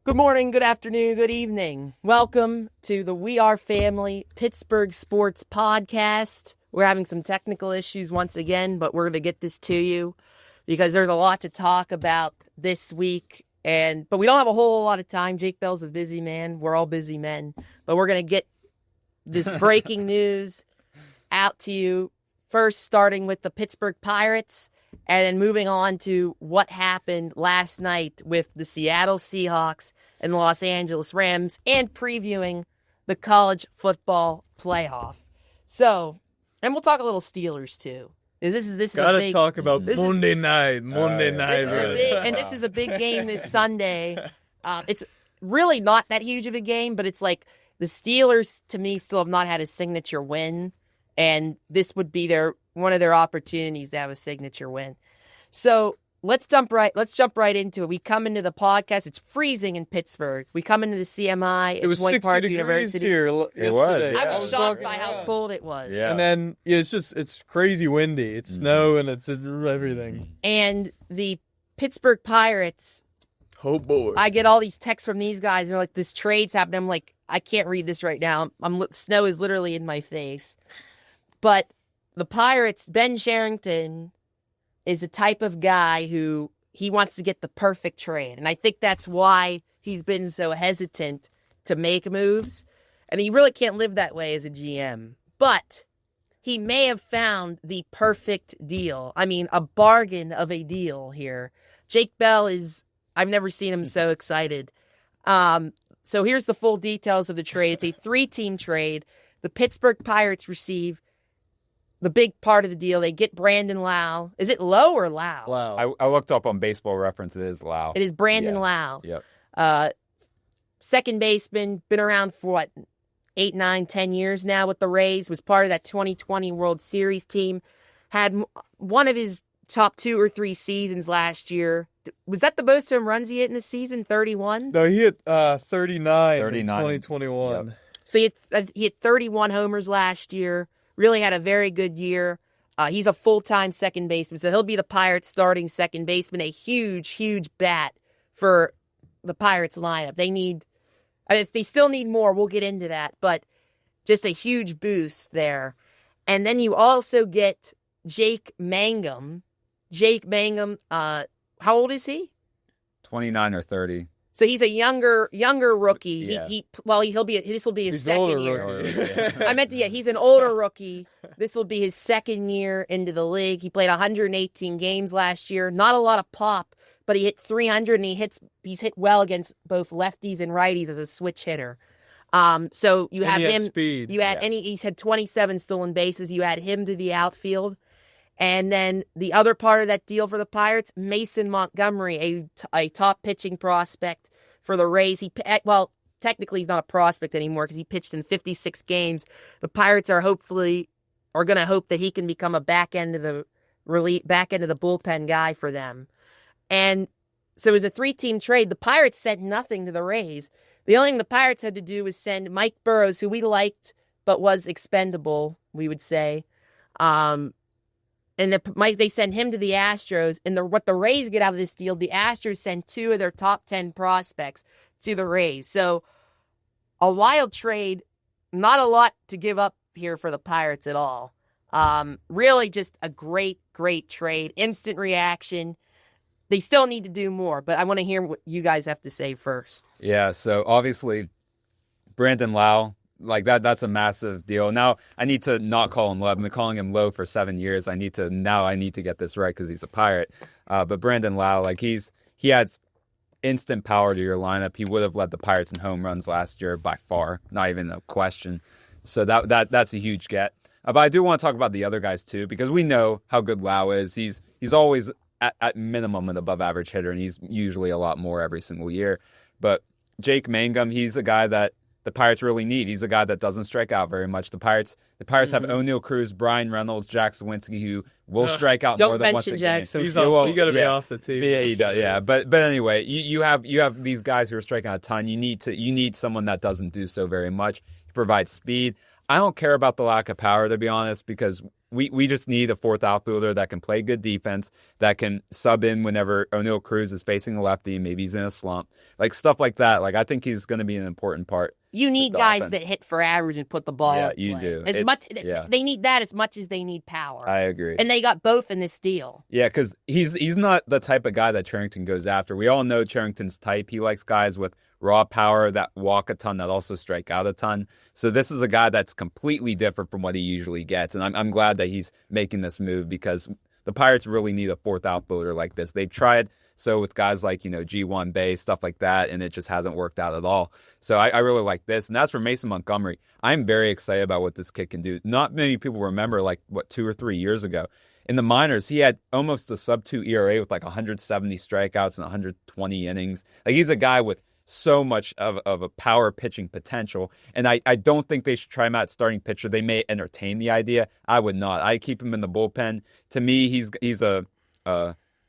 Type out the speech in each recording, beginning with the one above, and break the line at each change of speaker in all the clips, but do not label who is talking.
Good morning, good afternoon, good evening. Welcome to the We Are Family Pittsburgh Sports Podcast. We're having some technical issues once again, but we're going to get this to you because there's a lot to talk about this week. But we don't have a whole lot of time. Jake Bell's a busy man. We're all busy men. But we're going to get this breaking news out to you. First, starting with the Pittsburgh Pirates, and then moving on to what happened last night with the Seattle Seahawks and the Los Angeles Rams, and previewing the college football playoff. So, and we'll talk a little Steelers too. This is
Gotta talk about Monday night.
This is a big game this Sunday. It's really not that huge of a game, but it's like the Steelers, to me, still have not had a signature win. And this would be one of their opportunities to have a signature win. So let's jump right into it. We come into the podcast. It's freezing in Pittsburgh. We come into the CMI.
It was 60 degrees
University.
here yesterday.
I was shocked by how cold it was.
Yeah. And then it's crazy windy. It's snow and it's everything.
And the Pittsburgh Pirates.
Oh boy!
I get all these texts from these guys. They're like, "This trade's happening." I'm like, I can't read this right now. Snow is literally in my face. But the Pirates, Ben Cherington, is the type of guy who he wants to get the perfect trade. And I think that's why he's been so hesitant to make moves. And he really can't live that way as a GM. But he may have found the perfect deal. I mean, a bargain of a deal here. Jake Bell I've never seen him so excited. So here's the full details of the trade. It's a 3-team trade. The Pittsburgh Pirates receive the big part of the deal. They get Brandon Lau. Is it Lowe or Lau?
Lau. I looked up on Baseball Reference. It is Lau.
It is Brandon Lau.
Yep.
Second baseman, been around for 8, 9, 10 years now with the Rays. Was part of that 2020 World Series team. Had one of his top 2 or 3 seasons last year. Was that the most home runs he hit in the season? 31?
No, he hit 39 in 2021.
Yep. So he hit 31 homers last year. Really had a very good year. He's a full-time second baseman, so he'll be the Pirates' starting second baseman. A huge, huge bat for the Pirates lineup. They still need more. We'll get into that, but just a huge boost there. And then you also get Jake Mangum. Jake Mangum, how old is he?
29 or 30.
So he's a younger rookie.
Yeah.
This will be his second year.
Rookie.
He's an older rookie. This will be his second year into the league. He played 118 games last year. Not a lot of pop, but he hit 300 and he's hit well against both lefties and righties as a switch hitter. So you have him.
Speed.
He's had 27 stolen bases. You add him to the outfield. And then the other part of that deal for the Pirates, Mason Montgomery, a top pitching prospect for the Rays. Technically he's not a prospect anymore because he pitched in 56 games. The Pirates are going to hope that he can become a back end of the bullpen guy for them. And so it was a 3-team trade. The Pirates sent nothing to the Rays. The only thing the Pirates had to do was send Mike Burrows, who we liked but was expendable, we would say. And they send him to the Astros. And what the Rays get out of this deal, the Astros send 2 of their top 10 prospects to the Rays. So a wild trade, not a lot to give up here for the Pirates at all. Really just a great, great trade. Instant reaction. They still need to do more, but I want to hear what you guys have to say first.
Yeah, so obviously Brandon Lau, like that's a massive deal. Now I need to not call him Low. I've been calling him Low for 7 years. I need to get this right because he's a Pirate. But Brandon Lau, like he adds instant power to your lineup. He would have led the Pirates in home runs last year by far, not even a question. So that's a huge get. But I do want to talk about the other guys too because we know how good Lau is. He's always at minimum an above average hitter, and he's usually a lot more every single year. But Jake Mangum, he's a guy that the Pirates really need. He's a guy that doesn't strike out very much. The Pirates have O'Neal Cruz, Brian Reynolds, Jack Sawinski, who will strike out more than once a game.
Don't mention Jack
Sawinski. He's got to be off the team.
Yeah, he does. Yeah, but anyway, you have these guys who are striking out a ton. You need someone that doesn't do so very much. He provides speed. I don't care about the lack of power, to be honest, because we just need a fourth outfielder that can play good defense, that can sub in whenever O'Neal Cruz is facing a lefty, maybe he's in a slump, like stuff like that. Like I think he's going to be an important part.
You need guys that hit for average and put the ball.
Yeah,
in
you
play.
do.
They need that as much as they need power.
I agree.
And they got both in this deal.
Yeah, because he's not the type of guy that Cherington goes after. We all know Cherington's type. He likes guys with raw power that walk a ton, that also strike out a ton. So this is a guy that's completely different from what he usually gets. And I'm glad that he's making this move because the Pirates really need a fourth outfielder like this. They've tried so with guys like, G1 Bay, stuff like that, and it just hasn't worked out at all. So I really like this. And as for Mason Montgomery, I'm very excited about what this kid can do. Not many people remember, 2 or 3 years ago. In the minors, he had almost a sub-2 ERA with 170 strikeouts and 120 innings. He's a guy with so much of a power pitching potential. And I don't think they should try him out starting pitcher. They may entertain the idea. I would not. I keep him in the bullpen. To me, he's a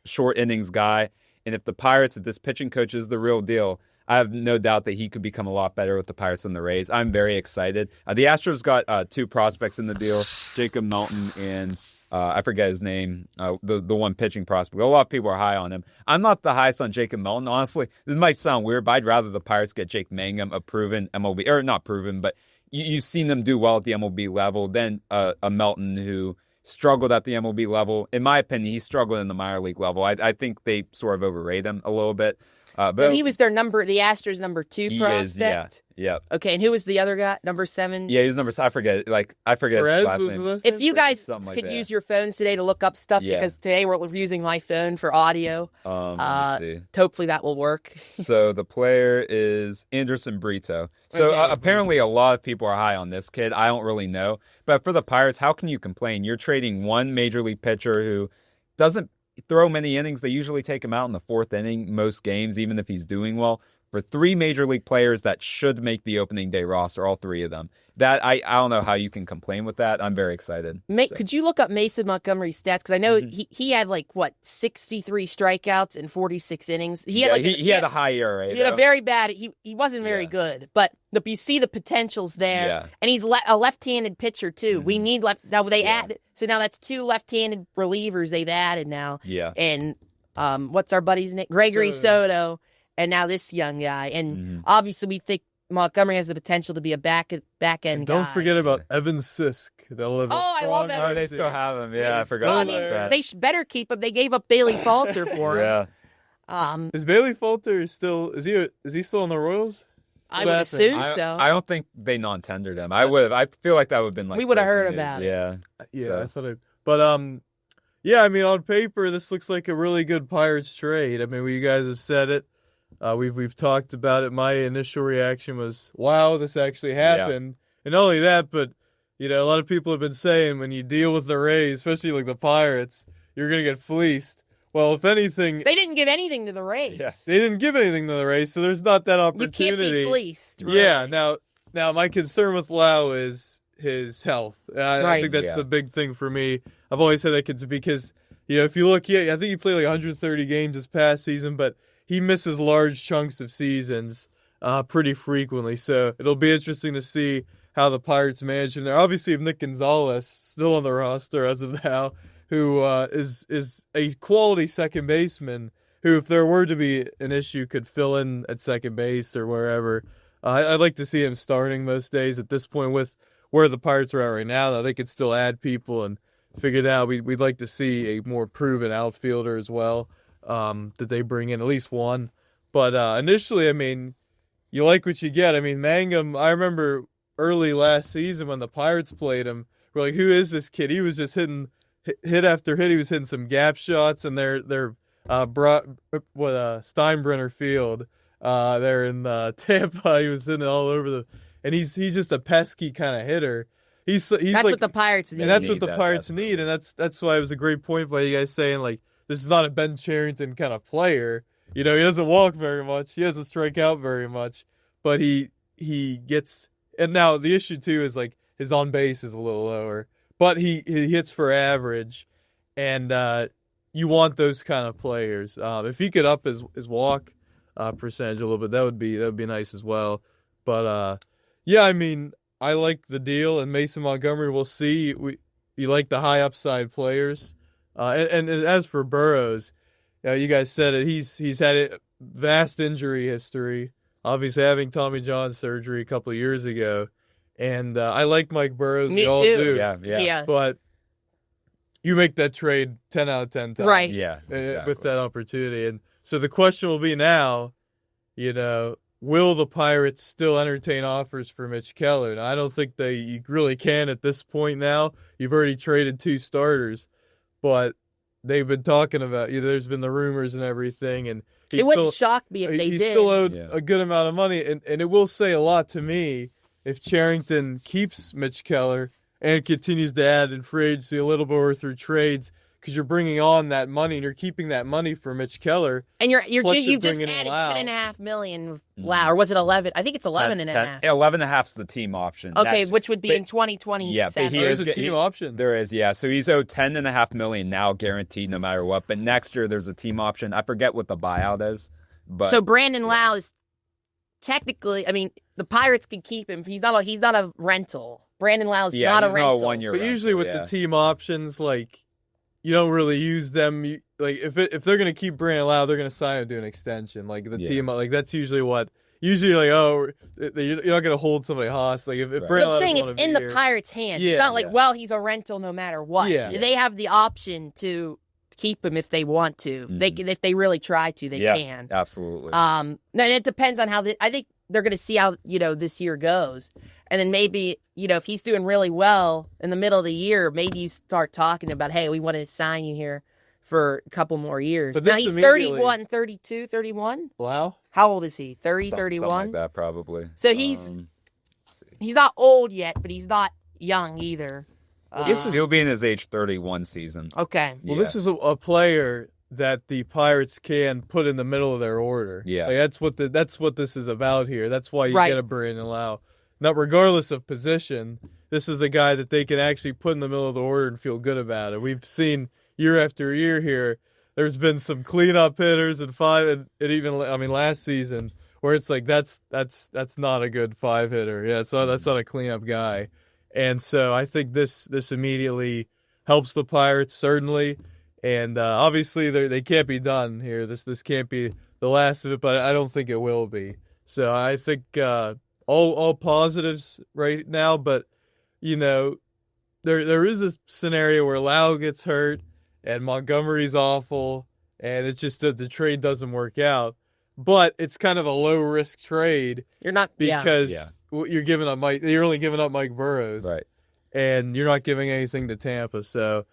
short innings guy. And if the Pirates, if this pitching coach is the real deal, I have no doubt that he could become a lot better with the Pirates than the Rays. I'm very excited. The Astros got 2 prospects in the deal, Jacob Melton and I forget his name, the one pitching prospect. A lot of people are high on him. I'm not the highest on Jacob Melton. Honestly, this might sound weird, but I'd rather the Pirates get Jake Mangum, a proven MLB, or not proven, but you've seen them do well at the MLB level, than a Melton who struggled at the MLB level. In my opinion, he struggled in the minor league level. I think they sort of overrate him a little bit. But
he was the Astros number 2 prospect.
Yeah.
Okay, and who was the other guy, number 7?
Yeah, he was number 7. I forget his last name.
If you guys could use your phones today to look up stuff, because today we're using my phone for audio.
Let's see.
Hopefully that will work.
So the player is Anderson Brito. So apparently a lot of people are high on this kid. I don't really know. But for the Pirates, how can you complain? You're trading one major league pitcher who doesn't throw many innings. They usually take him out in the 4th inning most games, even if he's doing well. For 3 major league players that should make the opening day roster, all 3 of them. That I don't know how you can complain with that. I'm very excited.
Could you look up Mason Montgomery's stats? Because I know he had 63 strikeouts in 46 innings. He
had a high ERA.
He had a very bad. He wasn't very good, but you see the potential's there.
Yeah.
And he's a left-handed pitcher too. We need left. Now they add. So now that's 2 left-handed relievers they've added now.
Yeah.
And what's our buddy's name? Gregory Soto. And now this young guy. And obviously we think Montgomery has the potential to be a back-end guy.
Don't forget about Evan Sisk.
I love Evan
Oh, they still have him. Yeah, I forgot about that.
They better keep him. They gave up Bailey Falter for him.
Yeah.
Is Bailey Falter still? Is he still on the Royals?
I would assume so.
I don't think they non-tendered him. I would have. I feel like that would have been
we would have heard about it.
Yeah.
So.
I thought. But yeah. I mean, on paper, this looks like a really good Pirates trade. I mean, you guys have said it. We've talked about it. My initial reaction was, "Wow, this actually happened." And not only that, but a lot of people have been saying when you deal with the Rays, especially like the Pirates, you're gonna get fleeced. Well, if anything,
they didn't give anything to the Rays.
Yes, they didn't give anything to the Rays, so there's not that opportunity.
You can't be fleeced. Really.
Yeah. Now, my concern with Lau is his health. I think that's the big thing for me. I've always said that because if you look, I think he played 130 games this past season, but he misses large chunks of seasons pretty frequently. So it'll be interesting to see how the Pirates manage him there. Obviously, you have Nick Gonzalez still on the roster as of now, who is a quality second baseman who, if there were to be an issue, could fill in at second base or wherever. I'd like to see him starting most days at this point with where the Pirates are at right now. Though they could still add people and figure it out. We'd like to see a more proven outfielder as well. That they bring in at least one. But initially, I mean, you like what you get. I mean, Mangum, I remember early last season when the Pirates played him, we're like, who is this kid? He was just hitting hit after hit. He was hitting some gap shots, and they're Steinbrenner Field there in Tampa. He was hitting it all over and he's just a pesky kind of hitter. That's
what the Pirates need.
And that's what the Pirates need, and that's why it was a great point by you guys saying, this is not a Ben Cherington kind of player. He doesn't walk very much. He doesn't strike out very much. But he gets... And now the issue, too, is, his on-base is a little lower. But he hits for average. And you want those kind of players. If he could up his walk percentage a little bit, that would be nice as well. But, I mean, I like the deal. And Mason Montgomery, we'll see. you like the high upside players. And as for Burrows, you guys said it. He's had a vast injury history. Obviously, having Tommy John surgery a couple of years ago, and I like Mike Burrows.
Me
we all
too.
do.
Yeah.
But you make that trade 10 out of 10 times,
right?
Yeah, exactly.
With that opportunity. And so the question will be now, will the Pirates still entertain offers for Mitch Keller? And I don't think you really can at this point now. You've already traded 2 starters, but they've been talking about, there's been the rumors and everything, and
it wouldn't shock me if they did.
He's still owed a good amount of money, and it will say a lot to me if Cherington keeps Mitch Keller and continues to add in free agency a little bit or through trades, because you're bringing on that money and you're keeping that money for Mitch Keller.
And you've just added $10.5 million. Wow, or was it 11? I think it's 11.5.
11.5 is the team option.
Okay, which would be in 2027.
Yeah, but
there's a team option.
There is, yeah. So he's owed $10.5 million now, guaranteed, no matter what. But next year there's a team option. I forget what the buyout is. But
so Brandon Lau is technically, the Pirates could keep him. He's not a rental. Brandon Lau is not a rental.
Not a 1 year.
But
rental,
usually with the team options, you don't really use them. If they're going to keep Brandon Lau, they're going to sign him to an extension. Team, that's usually what. Usually, you're not going to hold somebody hostage. If Brandon Lau,
I'm saying it's in the Pirates' hands.
Yeah,
it's not he's a rental no matter what.
Yeah.
They have the option to keep him if they want to. Mm-hmm. If they really try to, they can.
Absolutely.
And it depends on how. I think they're going to see how this year goes, and then maybe if he's doing really well in the middle of the year, maybe you start talking about, hey, we want to sign you here for a couple more years. But now he's 31, 32, 31.
Wow.
How old is he? 30, 31?
Something like that, probably.
So he's not old yet, but he's not young either.
He'll be in his age 31 season.
Okay.
Well, this is a player that the Pirates can put in the middle of their order.
Yeah.
That's what this is about here. That's why you get a Brandon Lau. Now, regardless of position, this is a guy that they can actually put in the middle of the order and feel good about it. We've seen year after year here, there's been some cleanup hitters and even last season where it's like that's not a good 5 hitter. Yeah, that's not a cleanup guy. And so I think this immediately helps the Pirates, certainly. And obviously they can't be done here. This can't be the last of it, but I don't think it will be. So I think all positives right now. But there is a scenario where Lau gets hurt and Montgomery's awful, and it's just that the trade doesn't work out. But it's kind of a low risk trade.
You're not
because you're giving up You're only giving up Mike Burrows,
right?
And you're not giving anything to Tampa. So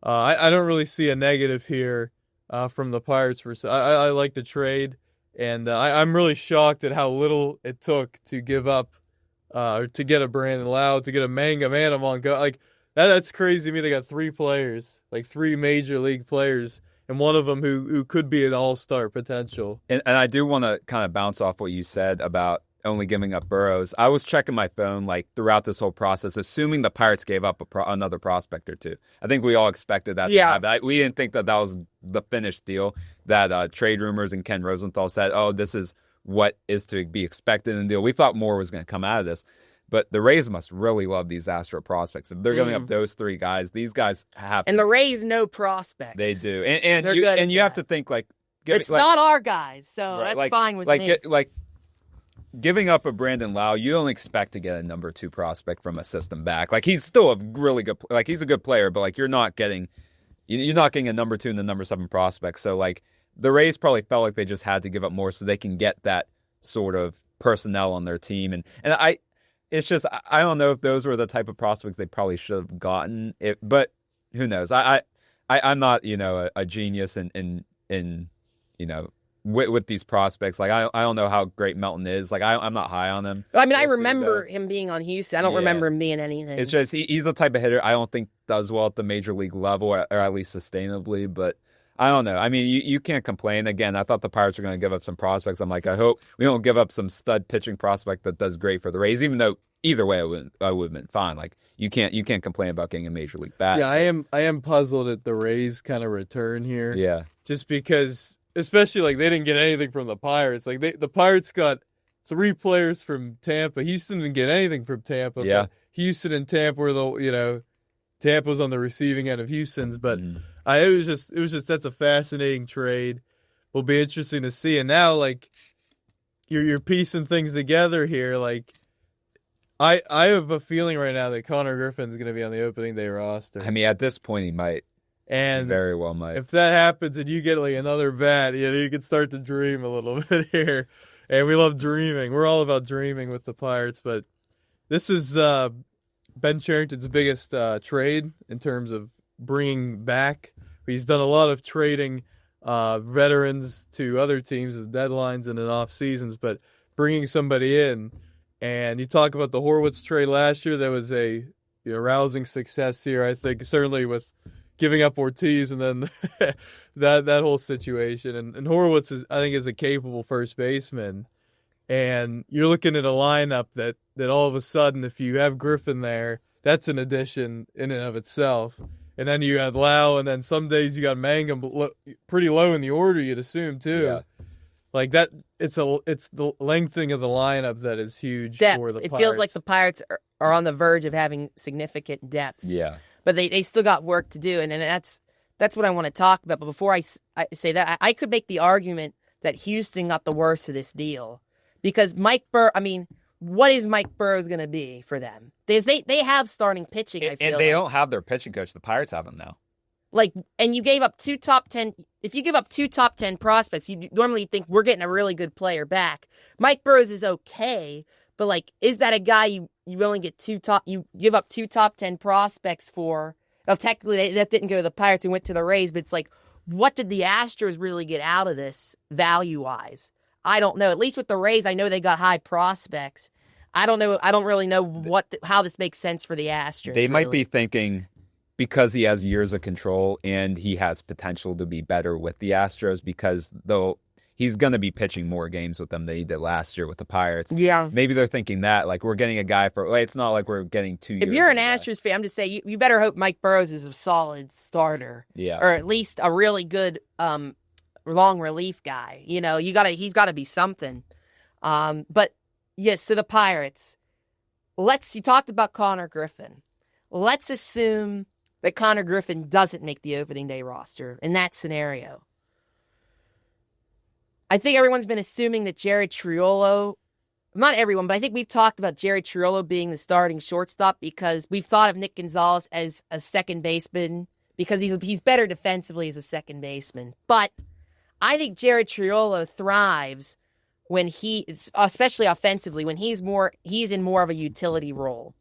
I don't really see a negative here from the Pirates. I like the trade, and I'm really shocked at how little it took to give up to get a Brandon Lau, to get a Mangum and a Montgomery. That's crazy to me. They got 3 players, 3 major league players, and one of them who could be an all-star potential.
And I do want to kind of bounce off what you said about only giving up Burrows. I was checking my phone throughout this whole process, assuming the Pirates gave up another prospect or 2. I think we all expected that to happen. We didn't think that was the finished deal, that trade rumors and Ken Rosenthal said, oh, this is what is to be expected in the deal. We thought more was going to come out of this. But the Rays must really love these Astro prospects. If they're giving up those 3 guys, these guys have to.
And the Rays know prospects.
They do. And you have to think
it's not our guys, so that's fine with me.
Giving up a Brandon Lau, you don't expect to get a number 2 prospect from a system back. He's still a really good he's a good player, but you're not getting a number 2 and the number 7 prospect. So the Rays probably felt like they just had to give up more so they can get that sort of personnel on their team. And it's just, I don't know if those were the type of prospects they probably should have gotten. But who knows? I'm not, a genius in with these prospects. I don't know how great Melton is. I'm not high on him.
I remember him being on Houston. I don't remember him being anything.
It's just, he's the type of hitter I don't think does well at the major league level, or at least sustainably. But I don't know. You can't complain. Again, I thought the Pirates were going to give up some prospects. I'm I hope we don't give up some stud pitching prospect that does great for the Rays, even though either way I would have been fine. You can't complain about getting a major league bat.
Yeah, I am puzzled at the Rays kind of return here.
Yeah.
Just because, especially they didn't get anything from the Pirates. The Pirates got 3 players from Tampa. Houston didn't get anything from Tampa.
Yeah.
But Houston and Tampa were Tampa's on the receiving end of Houston's, but it was just that's a fascinating trade. Will be interesting to see. And now, like, you're piecing things together here. Like, I have a feeling right now that Connor Griffin's going to be on the opening day roster.
I mean, at this point, he might. And he very well might.
If that happens and you get like another bat, you can start to dream a little bit here. And we love dreaming. We're all about dreaming with the Pirates, but this is Ben Cherington's biggest trade in terms of bringing back. He's done a lot of trading veterans to other teams at the deadlines and in off seasons, but bringing somebody in. And you talk about the Horwitz trade last year. That was a rousing success here, I think, certainly with giving up Ortiz and then that whole situation. And Horwitz is a capable first baseman. And you're looking at a lineup that all of a sudden, if you have Griffin there, that's an addition in and of itself. And then you had Lau, and then some days you got Mangum pretty low in the order, you'd assume, too. Yeah. Like that, it's the lengthening of the lineup that is huge
depth.
For the Pirates.
It feels like the Pirates are on the verge of having significant depth.
Yeah.
But they still got work to do, and that's what I want to talk about. But before I say that, I could make the argument that Houston got the worst of this deal. Because what is Mike Burrows going to be for them? They have starting pitching, I feel
and they don't have their pitching coach. The Pirates have him now.
And you gave up 2 top 10. If you give up 2 top 10 prospects, you normally think we're getting a really good player back. Mike Burrows is okay, but is that a guy you only get you give up 2 top 10 prospects for? Well, technically that didn't go to the Pirates and went to the Rays, but it's what did the Astros really get out of this value-wise? I don't know. At least with the Rays, I know they got high prospects. I don't know. I don't really know how this makes sense for the Astros.
They might be thinking because he has years of control and he has potential to be better with the Astros because he's going to be pitching more games with them than he did last year with the Pirates.
Yeah.
Maybe they're thinking that, we're getting a guy for, it's not like we're getting 2 years.
If you're an Astros fan, I'm just saying, you better hope Mike Burrows is a solid starter.
Yeah.
Or at least a really good long relief guy. He's got to be something. But yes, so the Pirates. You talked about Connor Griffin. Let's assume that Connor Griffin doesn't make the opening day roster in that scenario. I think everyone's been assuming that Jared Triolo, not everyone, but I think we've talked about Jared Triolo being the starting shortstop because we've thought of Nick Gonzalez as a second baseman because he's better defensively as a second baseman. But I think Jared Triolo thrives when especially offensively, when he's in more of a utility role.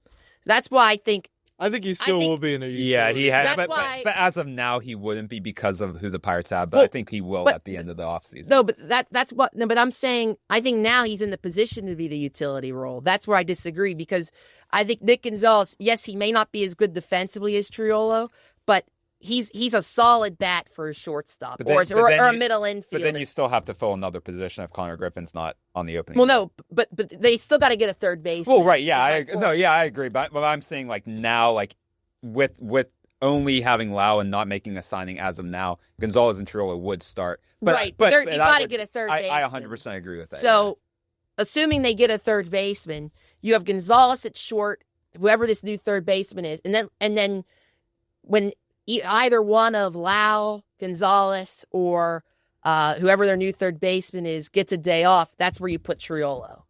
That's why I think
he still will be in a utility.
Yeah, he has.
But
as of now, he wouldn't be because of who the Pirates have. But I think he will at the end of the offseason.
No, but but I'm saying I think now he's in the position to be the utility role. That's where I disagree because I think Nick Gonzalez, yes, he may not be as good defensively as Triolo, but he's a solid bat for a shortstop or a middle infielder.
But then you still have to fill another position if Connor Griffin's not on the opening.
Well, no, but they still got to get a third baseman.
Well, right, yeah, I agree. But I'm saying now, with only having Lau and not making a signing as of now, Gonzalez and Triolo would start. But
you got to get a third baseman.
I 100% agree with that.
So, assuming they get a third baseman, you have Gonzalez at short, whoever this new third baseman is, and then when either one of Lau, Gonzalez, or whoever their new third baseman is gets a day off, that's where you put Triolo.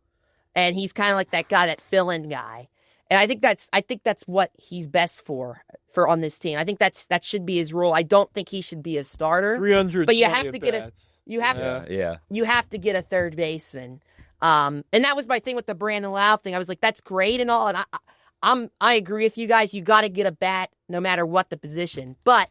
And he's kind of like that guy, that fill-in guy. And I think that's what he's best for on this team. I think that should be his role. I don't think he should be a starter.
300.
But you have to get you have to get a third baseman. And that was my thing with the Brandon Lau thing. I was like, that's great and all, and I agree with you guys. You got to get a bat no matter what the position. But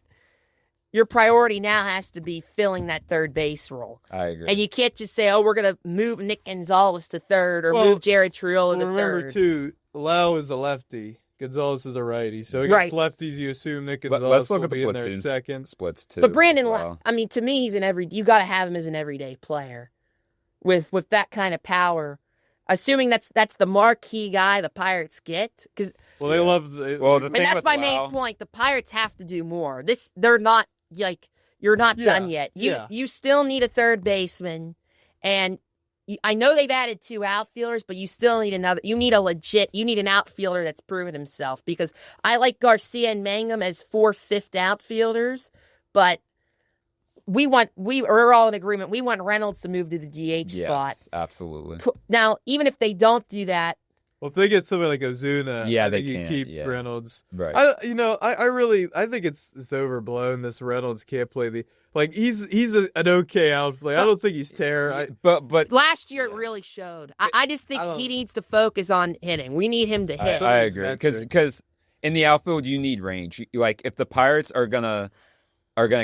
your priority now has to be filling that third base role.
I agree.
And you can't just say, we're going to move Nick Gonzalez to third or move Jared Triolo to third.
Remember, too, Lau is a lefty. Gonzalez is a righty. So against lefties, you assume Nick Gonzalez will be in there second.
Splits, too.
But Brandon Lau, to me, you got to have him as an everyday player with that kind of power. Assuming that's the marquee guy the Pirates get, because
they love
and that's my main point. The Pirates have to do more. They're not you're not done yet. You still need a third baseman, and I know they've added 2 outfielders, but you still need another. You need an outfielder that's proven himself, because I like Garcia and Mangum as 4th, 5th outfielders, but we're all in agreement. We want Reynolds to move to the DH spot.
Absolutely.
Now, even if they don't do that,
well, if they get somebody like Ozuna,
they
can keep Reynolds.
Right.
I think it's overblown. This Reynolds can't play he's an okay outfielder. I don't think he's terrible.
But
last year it really showed. I just think he needs to focus on hitting. We need him to hit.
I agree, because in the outfield you need range. Like, if the Pirates are gonna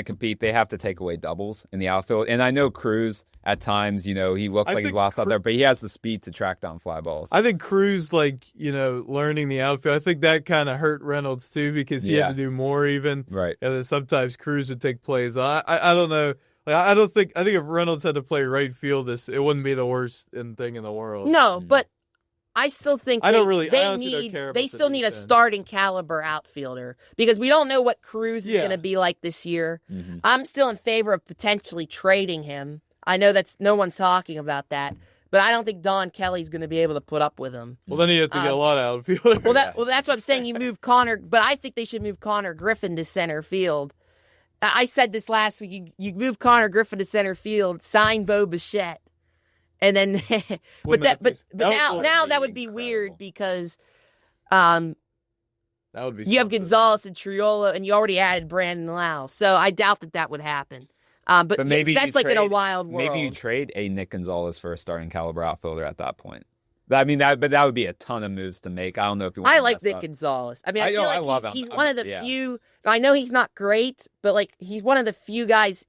compete, they have to take away doubles in the outfield. And I know Cruz at times, he looks like he's lost out there, but he has the speed to track down fly balls.
I think Cruz, learning the outfield, I think that kind of hurt Reynolds too, because he had to do more even.
Right.
And then sometimes Cruz would take plays. I don't know. I think if Reynolds had to play right field, it wouldn't be the worst thing in the world.
No, but I still think
they
still need a starting caliber outfielder, because we don't know what Cruz is going to be like this year.
Mm-hmm.
I'm still in favor of potentially trading him. I know no one's talking about that, but I don't think Don Kelly's going to be able to put up with him.
Well, then you have to get a lot of outfielders.
Well, that's what I'm saying. You move Connor, but I think they should move Connor Griffin to center field. I said this last week. You move Connor Griffin to center field, sign Bo Bichette. And then, but now that would be weird, because
that would be
you have Gonzalez and Triolo, and you already added Brandon Lau, so I doubt that would happen. But maybe that's in a wild world.
Maybe you trade a Nick Gonzalez for a starting caliber outfielder at that point. But that would be a ton of moves to make. I don't know if you want.
I like Nick Gonzalez. I mean, I feel like
love him.
He's one of the few. I know he's not great, but he's one of the few guys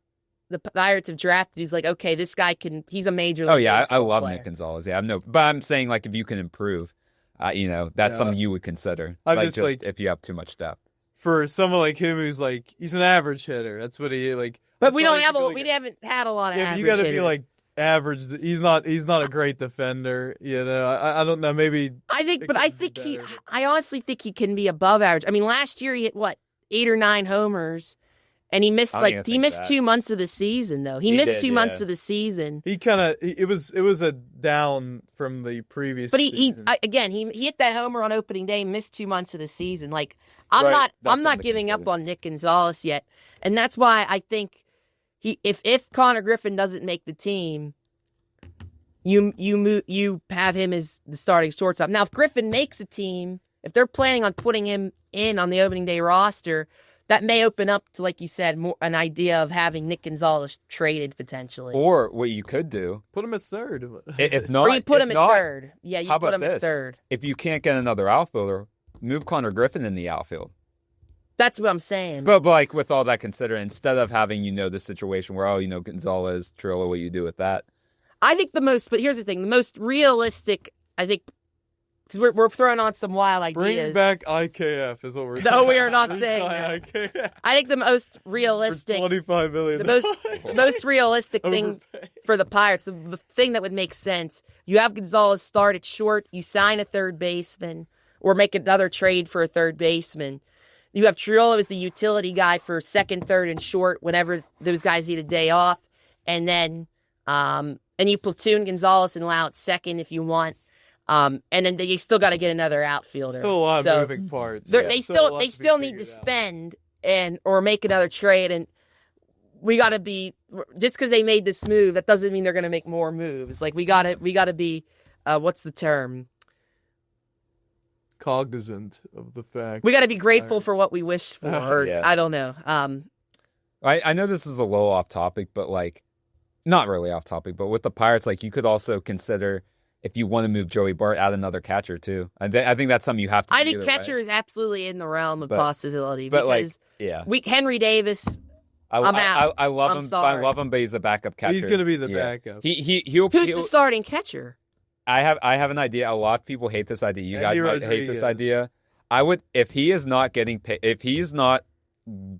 the Pirates have drafted. He's like, okay, this guy he's a major league.
Oh yeah, I love
player.
Nick Gonzalez. Yeah, but I'm saying, if you can improve, that's something you would consider. Just if you have too much depth.
For someone like him, who's he's an average hitter. That's what he like.
But we don't have we haven't had a lot of.
Yeah, you got to be average. He's not a great defender. I don't know. Maybe
I honestly think he can be above average. I mean, last year he hit 8 or 9 homers. And he missed 2 months of the season, though. He missed 2 months of the season.
He it was a down from the previous.
But
he
hit that homer on opening day, missed 2 months of the season. I'm not giving up on Nick Gonzalez yet, and that's why I think if Connor Griffin doesn't make the team, you have him as the starting shortstop. Now, if Griffin makes the team, if they're planning on putting him in on the opening day roster, that may open up to, like you said, more an idea of having Nick Gonzalez traded potentially.
Or what you could do,
put him at third.
If not,
or you put him at third. Yeah, you put him at third.
If you can't get another outfielder, move Connor Griffin in the outfield.
That's what I'm saying.
But with all that considered, instead of having the situation where Gonzalez, Trillo, what you do with that?
I think but here's the thing: the most realistic, I think. Because we're throwing on some wild ideas.
Bring back IKF is what we're saying.
No, we are not saying that. IKF. I think the most realistic,
for $25 million.
The most realistic thing for the Pirates, the thing that would make sense, you have Gonzalez start at short, you sign a third baseman, or make another trade for a third baseman. You have Triolo as the utility guy for second, third, and short whenever those guys need a day off, and then you platoon Gonzalez and allow it second if you want. And then you still got to get another outfielder.
Still a lot of moving parts.
They still need to spend or make another trade, and we got to be just because they made this move, that doesn't mean they're going to make more moves. We got to be what's the term?
Cognizant of the fact.
We got to be grateful for what we wish for. I don't know.
I know this is a little off topic, but not really off topic. But with the Pirates, you could also consider, if you want to move Joey Bart, add another catcher too. I think that's something you have to.
I think catcher is absolutely in the realm of possibility, because Henry Davis. I'm out.
I love him.
Sorry.
I love him, but he's a backup catcher.
He's going to be the backup.
He'll.
Who's the starting catcher?
I have an idea. A lot of people hate this idea. You guys might hate this idea. I would, if he is not getting paid, if he's not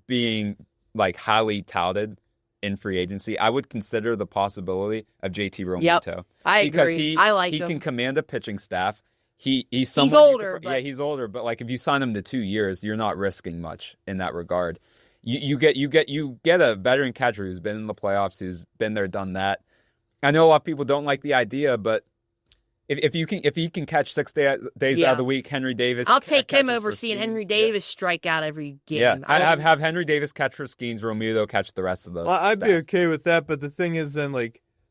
being highly touted in free agency, I would consider the possibility of JT Realmuto.
Yep, I agree. I like him.
He can command a pitching staff. He's
older.
He's older. But if you sign him to 2 years, you're not risking much in that regard. You get a veteran catcher who's been in the playoffs, who's been there, done that. I know a lot of people don't like the idea, but if he can catch 6 days out of the week, Henry Davis.
I'll take him over seeing Henry Davis strike out every game.
Yeah, I'd have Henry Davis catch for Skeens, Romito catch the rest of the.
I'd be okay with that, but the thing is, then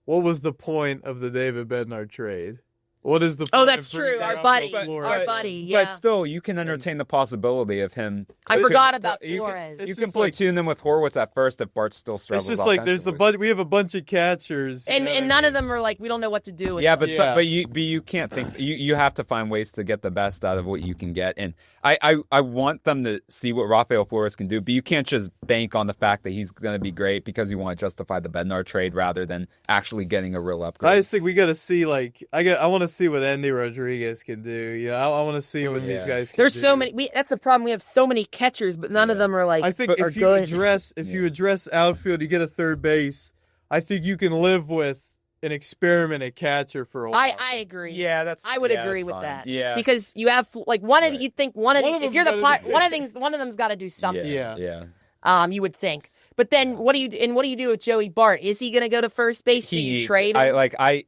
what was the point of the David Bednar trade? What is the point?
Oh, that's true. Our buddy. Yeah.
But still, you can entertain the possibility of him.
I forgot about Flores.
You can platoon them with Horwitz at first if Bart still struggles.
It's just there's we have a bunch of catchers,
and none of them are we don't know what to do with.
Yeah,
them.
but you can't think. You have to find ways to get the best out of what you can get, and I want them to see what Rafael Flores can do, but you can't just bank on the fact that he's going to be great because you want to justify the Bednar trade rather than actually getting a real upgrade.
I just think we got to see I want to see what Andy Rodriguez can do. Yeah, I want to see what these guys can do.
There's so many. That's the problem. We have so many catchers, but none of them are
I think if you address outfield, you get a third base. I think you can live with an experiment at catcher for a while.
I agree.
Yeah,
I would agree with that.
Yeah,
because you have one of you think one of if you're one of them's got to do something.
Yeah.
You would think. But then what do you do with Joey Bart? Is he going to go to first base? Do you trade him?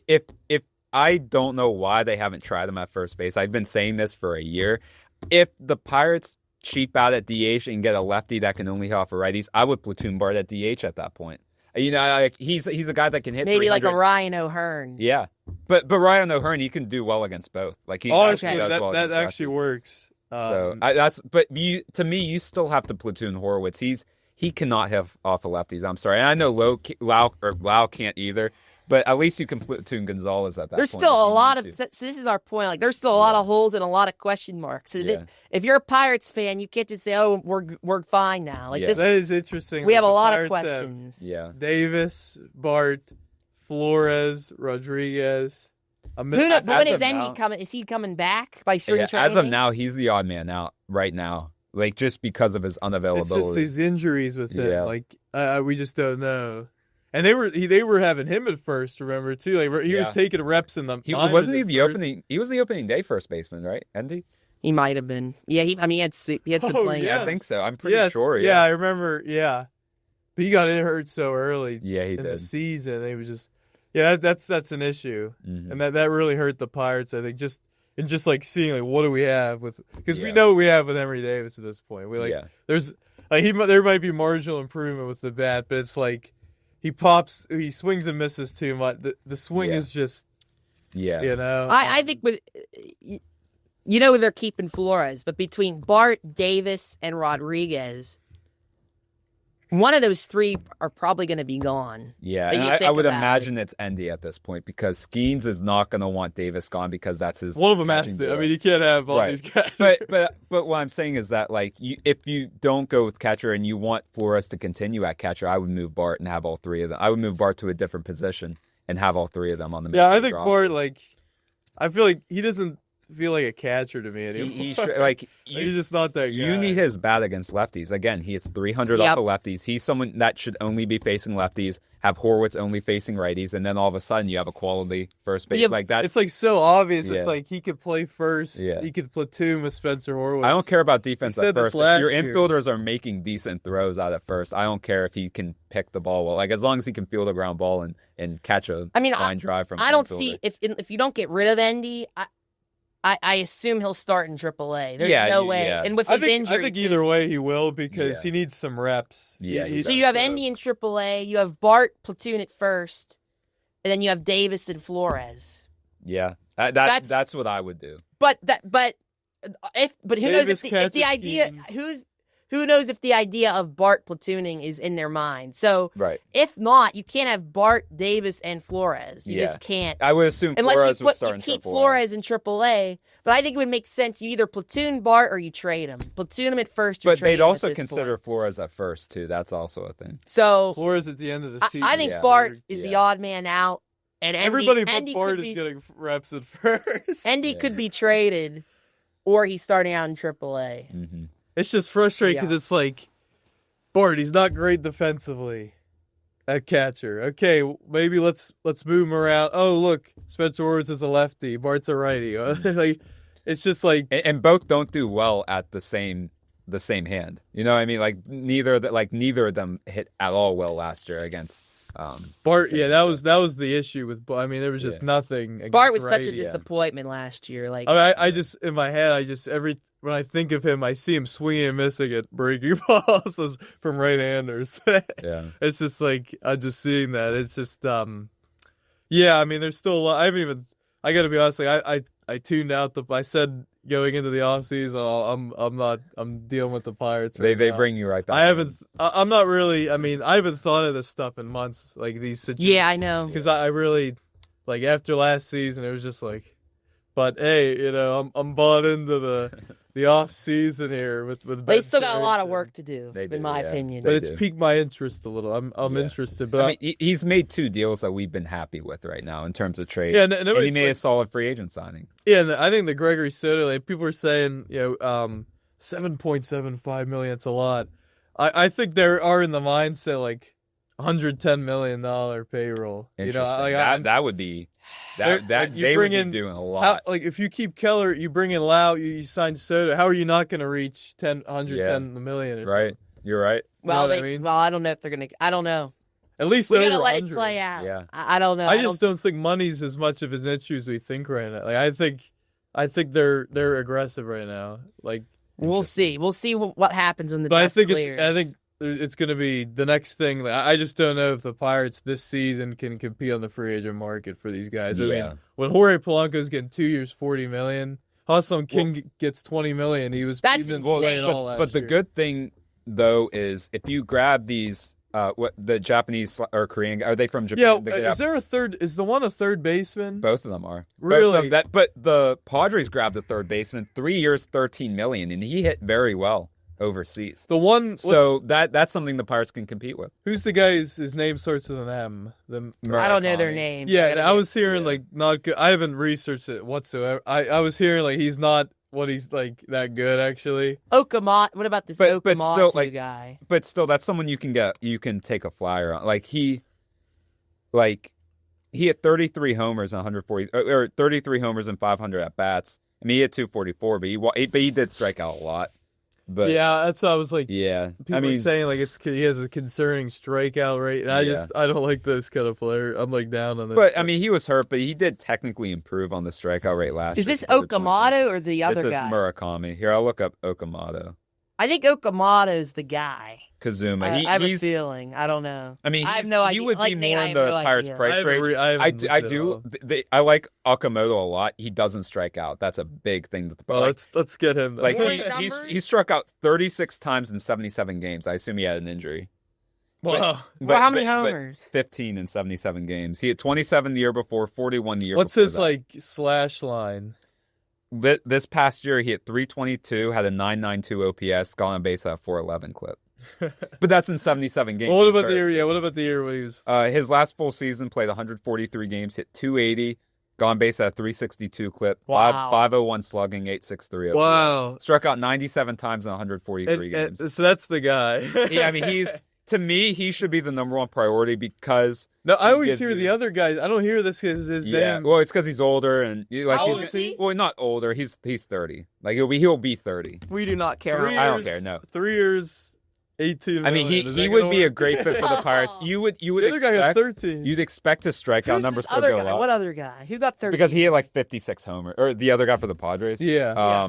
If I don't know why they haven't tried him at first base. I've been saying this for a year. If the Pirates cheap out at DH and get a lefty that can only hit off of righties, I would platoon Bart at DH at that point. He's a guy that can hit
maybe
300.
like a Ryan O'Hearn.
Yeah, but Ryan O'Hearn, he can do well against both.
That actually works.
To me, you still have to platoon Horwitz. He cannot have off of lefties. I'm sorry, and I know Lau can't either. But at least you can platoon Gonzalez at that
there's
point.
There's still a lot of... So this is our point. There's still a lot of holes and a lot of question marks. So if you're a Pirates fan, you can't just say, oh, we're fine now. This, that
is interesting.
We have a lot of questions.
Davis, Bart, Flores, Rodriguez.
Who knows? But when is Endy coming? Is he coming back by spring training?
As of now, he's the odd man out right now. Just because of his unavailability.
It's just these injuries with him. We just don't know. And they were having him at first, remember too. He was taking reps in the.
He was the opening day first baseman, right, Endy?
He might have been. Yeah, he had some playing.
Yeah, I think so. I'm pretty sure.
Yeah, I remember. Yeah, but he got hurt so early.
Yeah, he did.
The season, they was just. Yeah, that's an issue, and that really hurt the Pirates. I think just seeing what do we have with because we know what we have with Henry Davis at this point. There might be marginal improvement with the bat, but it's he swings and misses too much. The swing is just,
I think, they're keeping Flores, but between Bart, Davis, and Rodriguez, one of those three are probably going to be gone.
Yeah, and I would imagine it's Endy at this point because Skeens is not going to want Davis gone because that's his.
One of them has to. I mean, you can't have all these guys.
But what I'm saying is that if you don't go with catcher and you want Flores to continue at catcher, I would move Bart and have all three of them. I would move Bart to a different position and have all three of them on the.
Yeah, I think Bart I feel like he doesn't feel like a catcher to me anymore. He's just not that guy.
You need his bat against lefties. Again, he hits 300 off of lefties. He's someone that should only be facing lefties, have Horwitz only facing righties, and then all of a sudden you have a quality first base like that.
It's so obvious. Yeah. It's he could play first. Yeah. He could platoon with Spencer Horwitz.
I don't care about defense at first. If your infielders are making decent throws out at first, I don't care if he can pick the ball well. As long as he can field a ground ball and catch a line drive from.
I don't see if you don't get rid of Endy. I assume he'll start in AAA. There's no way. Yeah. And with his injury,
I think either way he will because he needs some reps.
Yeah.
So you have Endy in AAA, you have Bart platoon at first, and then you have Davis and Flores.
Yeah, that's what I would do.
But who knows if the idea who knows if the idea of Bart platooning is in their mind. So if not, you can't have Bart, Davis, and Flores. You just can't.
I would assume Flores would start in AAA.
You keep Flores in AAA, but I think it would make sense. You either platoon Bart or you trade him. Platoon him at first or trade him.
But they'd also consider Flores at first, too. That's also a thing.
So
Flores at the end of the season.
I think Bart is the odd man out. And
everybody but Bart is getting reps at first.
Endy could be traded, or he's starting out in AAA.
Mm-hmm.
It's just frustrating because it's Bart, he's not great defensively at catcher. Okay, maybe let's move him around. Oh, look, Spencer Horwitz is a lefty, Bart's a righty. It's just
and both don't do well at the same hand. You know what I mean? Neither of them hit at all well last year against
Bart, that was the issue with. I mean, there was just nothing.
Bart was such a disappointment last year. Like
I just in my head, when I think of him, I see him swinging and missing at breaking balls from right-handers. It's just like I'm just seeing that. It's just I mean, there's still a lot. I got to be honest. Like I tuned out I said going into the offseason, I'm dealing with the Pirates.
They bring you right back.
I'm not really. I mean, I haven't thought of this stuff in months. Like these situations.
Yeah, I know.
Because I really like after last season, it was just like. But hey, I'm bought into the off season here with.
They still got a lot of work to do, in my opinion.
But it's piqued my interest a little. I'm interested, but
I mean, he's made 2 deals that we've been happy with right now in terms of trades.
Yeah,
and he made a solid free agent signing.
Yeah, and I think the Gregory Soto, like people are saying, $7.75 million. It's a lot. I think they are in the mindset like $110 million payroll.
Interesting. That would be. They would be doing a lot.
If you keep Keller, you bring in Lau, you sign Soto. How are you not going to reach 110 million? Or
right,
something?
You're right.
Well, I don't know if they're going to. I don't know.
At least
we're gonna let it play out.
Yeah.
I don't know.
I just don't think money's as much of an issue as we think right now. Like I think they're aggressive right now. Like
we'll see. We'll see what happens when the.
But
dust clears.
I think it's going to be the next thing. Like, I just don't know if the Pirates this season can compete on the free agent market for these guys. I mean, when Jorge Polanco's getting 2 years, $40 million, Ha-Seong Kim gets $20 million. He's been playing all last year.
But the good thing though is if you grab these. What the Japanese or Korean? Are they from Japan?
Yeah, is there a third? Is the one a third baseman?
Both of them are.
Really?
But the Padres grabbed a third baseman, 3 years, $13 million, and he hit very well overseas.
The one.
So that's something the Pirates can compete with.
Who's the guy? His name starts with an M.
I don't know their name.
Yeah, I was hearing like not good. I haven't researched it whatsoever. I was hearing like he's not. What he's like that good actually.
Okamoto. What about this Okamoto guy?
But still, that's someone you can get. You can take a flyer on. He hit 33 homers and 140 or 33 homers and 500 at bats. I mean, he hit 244, but he did strike out a lot. But
yeah, that's what I was like.
Yeah,
people are saying like he has a concerning strikeout rate, and I don't like those kind of players. I'm like down on that.
But I mean, he was hurt, but he did technically improve on the strikeout rate last year.
Is this Okamoto or the other guy?
This is Murakami. Here, I'll look up Okamoto.
I think Okamoto's the guy.
Kazuma.
I have a feeling. I don't know.
I mean,
I have no idea.
He would be more in the Pirates' price range. I do. I like Okamoto a lot. He doesn't strike out. That's a big thing.
Let's get him.
Like he struck out 36 times in 77 games. I assume he had an injury.
Wow.
Well, how many homers?
15 in 77 games. He had 27 the year before, 41 the year
What's
before.
What's his like slash line?
This past year, he hit 322, had a 992 OPS, got on base at a 411 clip. But that's in 77 games.
Well, what about the year? Yeah, what about the year when he was?
His last full season, played 143 games, hit 280, got on base at a 362 clip,
wow.
501 slugging, 863 OPS.
Wow.
Struck out 97 times in 143 games.
So that's the guy.
Yeah, I mean, to me, he should be the number one priority because...
No, I always hear the other guys. I don't hear this because his name.
Well, it's because he's older and
how old is he?
Well, not older. He's 30. Like he'll be 30.
We do not care.
I don't care. No.
3 years, 18.
I mean, he would be a great fit for the Pirates. You would
the other guy got 13.
You'd expect his strikeout numbers to go up.
What other guy? Who got 13?
Because he had like 56 homers, or the other guy for the Padres.
Yeah.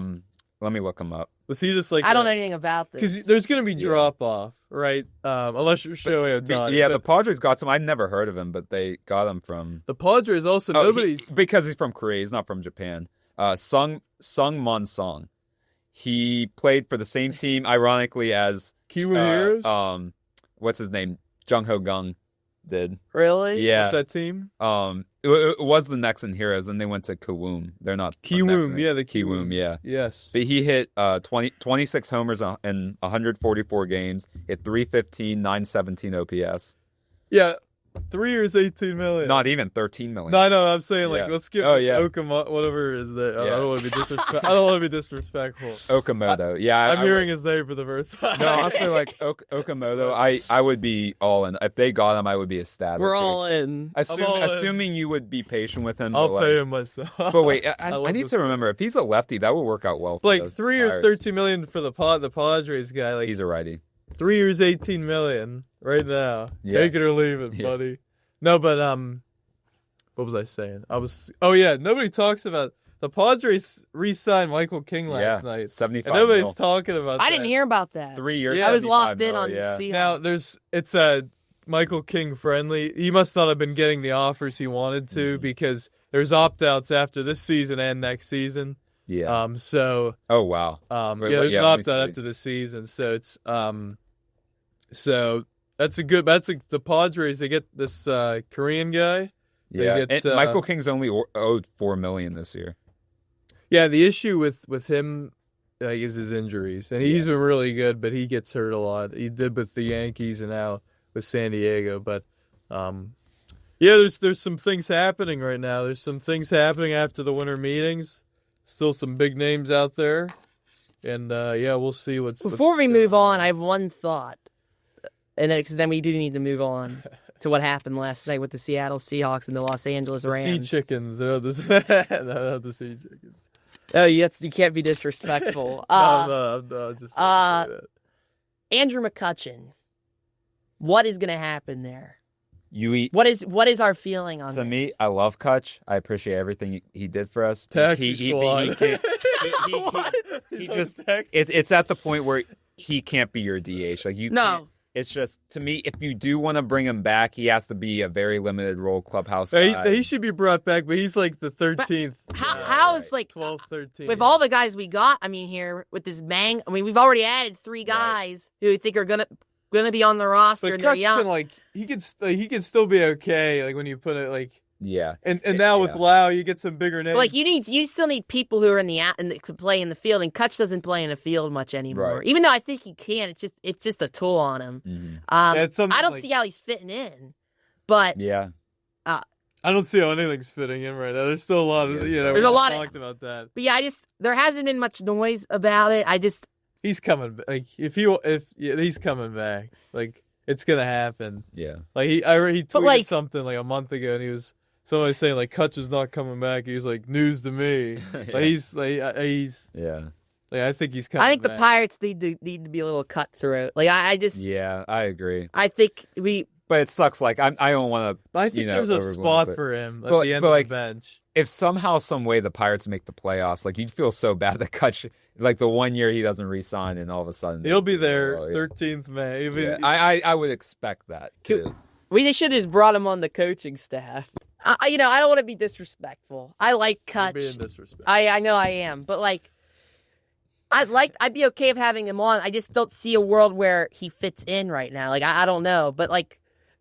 Let me look him up.
Was he just like?
I don't know anything about this.
Because there's going to be drop off, right? Unless you're showing
the Padres got some. I'd never heard of him, but they got him from
the Padres. Also, nobody
because he's from Korea. He's not from Japan. Sung Mon Song. He played for the same team, ironically, as
Kiwoo Heroes.
What's his name? Jung Ho Gung did.
Really?
Yeah.
What's that team?
It was the Nexen Heroes, and they went to Kiwoom. They're not
Kiwoom. Yeah, the
Kiwoom. Yeah.
Yes.
But he hit 26 homers in 144 games. Hit 315, 917 OPS.
Yeah. 3 years, 18 million.
Not even 13 million.
No, I know. I'm saying let's give Okamoto, whatever is that.
Yeah.
I don't want to be disrespectful. I don't want to be disrespectful.
Okamoto.
I'm hearing his name for the first time.
No, honestly, like Okamoto, I would be all in. If they got him, I would be ecstatic.
We're all in.
Assuming you would be patient with him.
I'll pay him myself.
But wait, I need to remember, if he's a lefty, that would work out well.
For 3 years, 13 million for the Padres guy. Like
he's a righty.
3 years, $18 million right now.
Yeah.
Take it or leave it, buddy. No, but what was I saying? Nobody talks about the Padres re-signed Michael King last night.
$75
and nobody's
mil.
talking about that.
I didn't hear about that.
3 years.
Yeah.
I was locked in
mil,
on
yeah.
Seahawks.
Now it's Michael King friendly. He must not have been getting the offers he wanted to because there's opt-outs after this season and next season.
Yeah.
Oh
wow.
There's an opt-out after the season, so it's so that's the Padres. They get this Korean guy.
Yeah. And Michael King's only owed $4 million this year.
Yeah, the issue with him is his injuries, and he's been really good, but he gets hurt a lot. He did with the Yankees and now with San Diego, but there's some things happening right now. There's some things happening after the winter meetings. Still some big names out there, and we'll see what's.
Before we move on, I have one thought, and then we do need to move on to what happened last night with the Seattle Seahawks and the Los Angeles Rams.
Sea chickens. The sea chickens.
Oh, you can't be disrespectful.
No, just
Andrew McCutchen. What is going to happen there?
What
is our feeling on this?
To me, I love Kutch. I appreciate everything he did for us. It's at the point where he can't be your DH. It's just, to me, if you do want to bring him back, he has to be a very limited role clubhouse guy.
He should be brought back, but he's like the 13th.
How is
12th, 13th?
With all the guys we got, here with this bang, we've already added 3 guys who we think are gonna be on the roster.
But
and they're young.
he can still be okay. When you put it
Yeah,
and now with Lau, you get some bigger names.
You still need people who are that could play in the field, and Kutch doesn't play in the field much anymore.
Right.
Even though I think he can, it's just a tool on him.
Mm-hmm.
I don't see how he's fitting in, but
I don't see how anything's fitting in right now. There's still a lot of
there's a lot
talked about that.
But there hasn't been much noise about it.
He's coming back. He's coming back. It's gonna happen.
Yeah.
He tweeted something a month ago, and somebody saying Kutch is not coming back. He was news to me. He's I think he's coming.
I think
back.
the Pirates need to be a little cutthroat.
Yeah, I agree.
I think
But it sucks. I don't want to.
I think there's a spot for him at the end of the bench.
If somehow, some way, the Pirates make the playoffs, you'd feel so bad that Kutch, the 1 year he doesn't re-sign, and all of a sudden
he'll be there 13th May.
I would expect that too.
They should have just brought him on the coaching staff. I don't want to be disrespectful. I like Kutch.
You're being disrespectful.
I know I am, but I'd be okay with having him on. I just don't see a world where he fits in right now. I don't know, but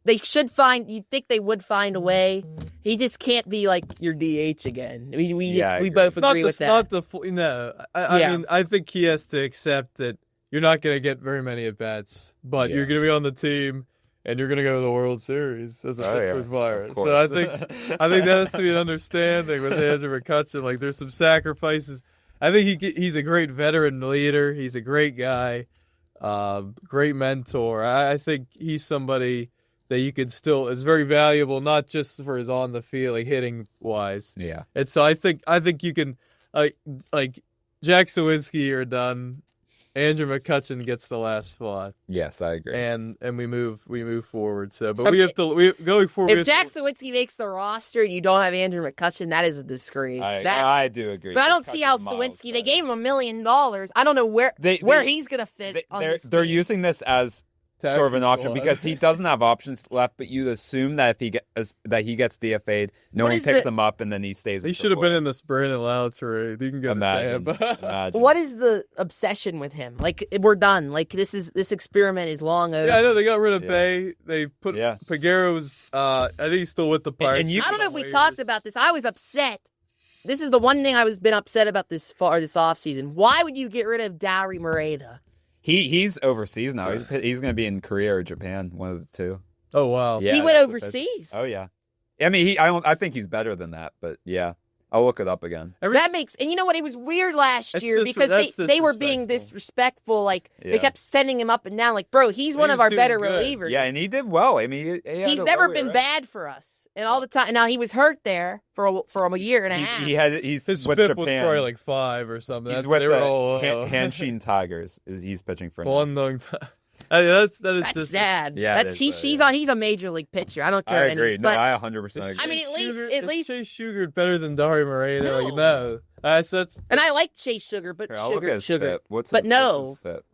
they should you'd think they would find a way. He just can't be your DH again. We both agree with that.
I mean, I think he has to accept that you're not going to get very many at bats, but you're going to be on the team. And you're gonna go to the World Series as a Pittsburgh Pirates. So I think that has to be an understanding with Andrew McCutchen. There's some sacrifices. I think he's a great veteran leader. He's a great guy, great mentor. I think he's somebody that you could still is very valuable, not just for his on the field, hitting wise.
Yeah.
And so I think you can Jack Sawinski, you're done. Andrew McCutchen gets the last spot.
Yes, I agree.
And we move forward. So, but going forward.
If Jack Sawinski makes the roster, and you don't have Andrew McCutchen. That is a disgrace.
I do agree.
But I don't see how Sawinski. They gave him $1 million. I don't know where he's gonna fit.
They're using this as sort of an option because he doesn't have options left. But you'd assume that if he gets DFA'd, no one picks him up, and then he stays.
He should have been in this Brandon Lau trade. You can go
imagine.
What is the obsession with him? We're done. This experiment is long over.
Yeah, I know they got rid of Bay. They put Peguero's. I think he's still with the Pirates.
I don't know if we talked about this. I was upset. This is the one thing I been upset about this offseason. Why would you get rid of Dauri Moreta?
He's overseas now. He's going to be in Korea or Japan, one of the two.
Oh wow!
Yeah, he went overseas.
Oh yeah. I mean, I think he's better than that, but yeah, I'll look it up again.
And you know what? It was weird last year because they were being disrespectful. They kept sending him up and down. Bro, he's one of our better relievers.
Yeah, and he did well. I mean,
he's never been bad for us, and all the time. Now he was hurt there for a year and a half.
He's
his
with
FIP
Japan.
was probably 5 or something.
He's with the Hanshin Tigers. He's pitching for
Bandung. That's
sad.
Yeah,
he's a major league pitcher. I don't care.
I agree. No, I 100% agree.
I mean, at least
Chase Sugar better than Dario Moreno.
No.
Like no, and
I like Chase Sugar, but Sugar.
What's
but
his,
no.
What's his FIP?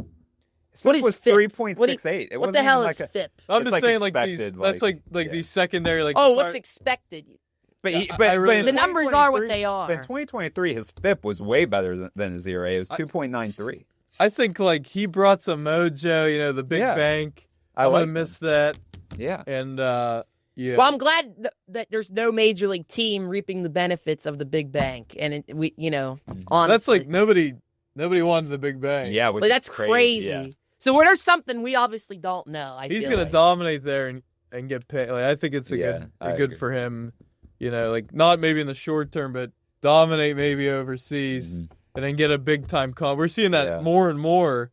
What is
was
FIP?
3.68.
What the hell is FIP?
I'm just saying, like
expected,
these. That's like these secondary. Like
what's expected?
But
the numbers are what they are.
But in 2023, his FIP was way better than his ERA. It was 2.93.
I think like he brought some mojo. The big bank. I would miss that.
Yeah.
And yeah.
Well, I'm glad that there's no major league team reaping the benefits of the big bank, and honestly,
that's like nobody wanted the big bank.
Yeah,
that's crazy.
Yeah.
So there's something we obviously don't know.
He's gonna dominate there and get paid. Like, I think it's good
agree.
for him. Like not maybe in the short term, but dominate maybe overseas and then get a big time call. We're seeing that more and more.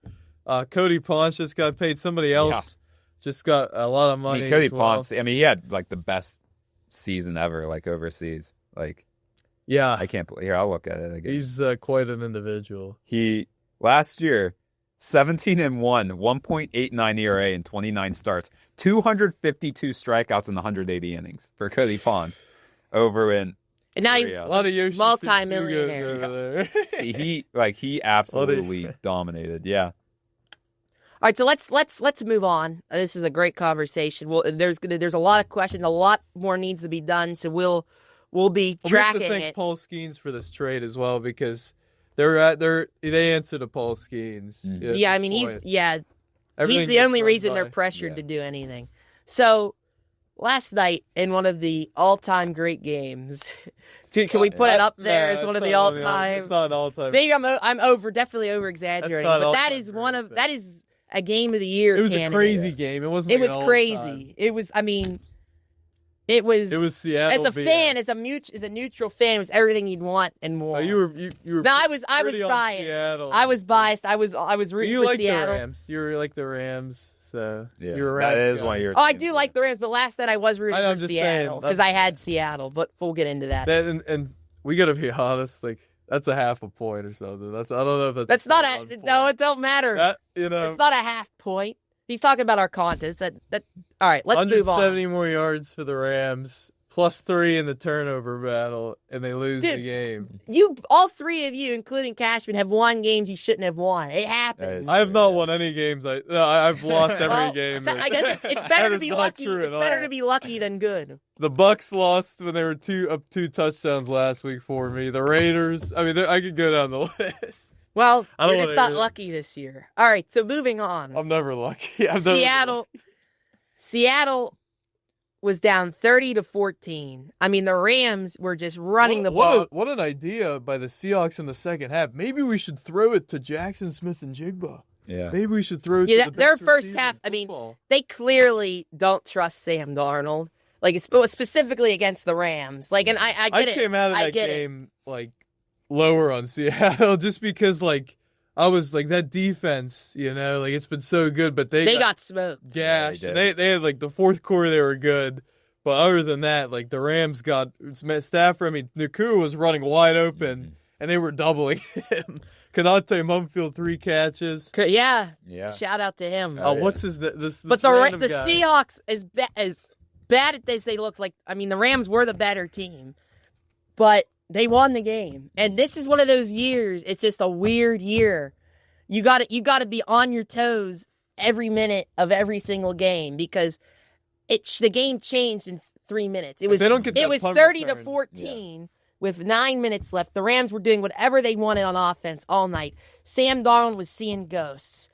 Cody Ponce just got paid. Somebody else just got a lot of money.
I mean, Cody Ponce. He had like the best season ever, like overseas. Like,
yeah,
I can't believe. Here, I'll look at it again.
He's quite an individual.
He last year 17-1, 1.89 ERA in 29 starts, 252 strikeouts in 180 innings for Cody Ponce over in.
And now he's
a lot of Yoshi
multi-millionaire.
Over there.
he absolutely dominated. Yeah.
All right, so let's move on. This is a great conversation. Well, there's a lot of questions. A lot more needs to be done. So we'll be tracking
we have to thank
it.
Paul Skeens for this trade as well because they answer to Paul Skeens.
Yeah, I mean he's the only reason they're pressured to do anything. So last night in one of the all-time great games. Can we put it up there as one of the all-time?
It's not an all-time.
Maybe I'm definitely over-exaggerating, but that is a game of the year.
It was a crazy game. It wasn't.
It was crazy. It was. I mean, it was.
It was Seattle.
As a fan, as a neutral fan, it was everything you'd want and more.
Oh, you were.
No, I was biased.
Seattle.
I was biased. I was rooting for Seattle.
The Rams. You were like the Rams. So
yeah,
you were
that is one of your.
I do like the Rams, but last night I was rooting for Seattle because I had Seattle. But we'll get into that.
And we gotta be honest, like that's a half a point or something. I don't know if that's
not a no. It don't matter. It's not a half point. He's talking about our contest. All right, let's move on.
170 more yards for the Rams. +3 in the turnover battle, and they lose the game.
All three of you, including Cashman, have won games you shouldn't have won. It happens.
I have not won any games. I've lost every game.
I guess it's better to be lucky. It's better to be lucky than good.
The Bucks lost when they were up 2 touchdowns last week for me. The Raiders. I mean, I could go down the list.
Well, you're just not lucky this year. All right, so moving on.
I'm never lucky.
Seattle was down 30-14. I mean, the Rams were just running the ball.
What an idea by the Seahawks in the second half. Maybe we should throw it to Jackson Smith and Jigba.
Yeah.
Maybe we should throw it to the
their first half. I mean, they clearly don't trust Sam Darnold. Like, specifically against the Rams. Like, and I get it.
I came out of that game, like, lower on Seattle just because, like, I was like that defense, like it's been so good, but they
got smoked.
Gashed. They had like the fourth quarter they were good, but other than that, like the Rams got Stafford. I mean, Nakua was running wide open, and they were doubling him. Kanate Mumfield 3 catches.
Yeah. Shout out to him.
What's his this?
But the Seahawks, as bad as they look, like I mean, the Rams were the better team, but they won the game. And this is one of those years, it's just a weird year. You got to be on your toes every minute of every single game because the game changed in 3 minutes. It was 30-14 with 9 minutes left. The Rams were doing whatever they wanted on offense all night. Sam Darnold was seeing ghosts.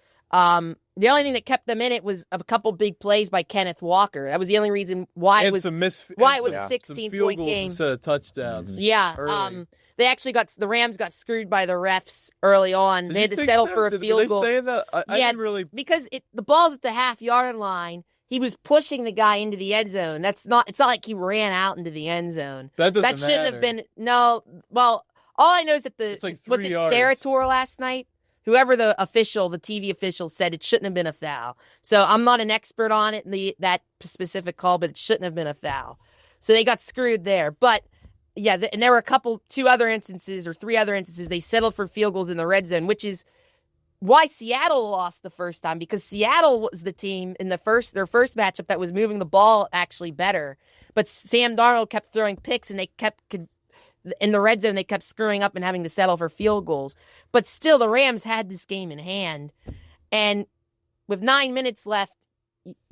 The only thing that kept them in it was a couple big plays by Kenneth Walker. That was the only reason why it was a 16-point game
instead of touchdowns.
Yeah, the Rams got screwed by the refs early on. They had to settle for a field goal.
Did they say that? I didn't really
because the ball's at the half-yard line. He was pushing the guy into the end zone. It's not like he ran out into the end zone.
That
shouldn't have been. No, well, all I know is that was it Sterator last night? Whoever the TV official said it shouldn't have been a foul. So I'm not an expert on it, that specific call, but it shouldn't have been a foul. So they got screwed there. But, yeah, and there were 3 other instances they settled for field goals in the red zone, which is why Seattle lost the first time, because Seattle was the team in their first matchup that was moving the ball actually better. But Sam Darnold kept throwing picks, and they kept in the red zone, they kept screwing up and having to settle for field goals. But still, the Rams had this game in hand. And with 9 minutes left,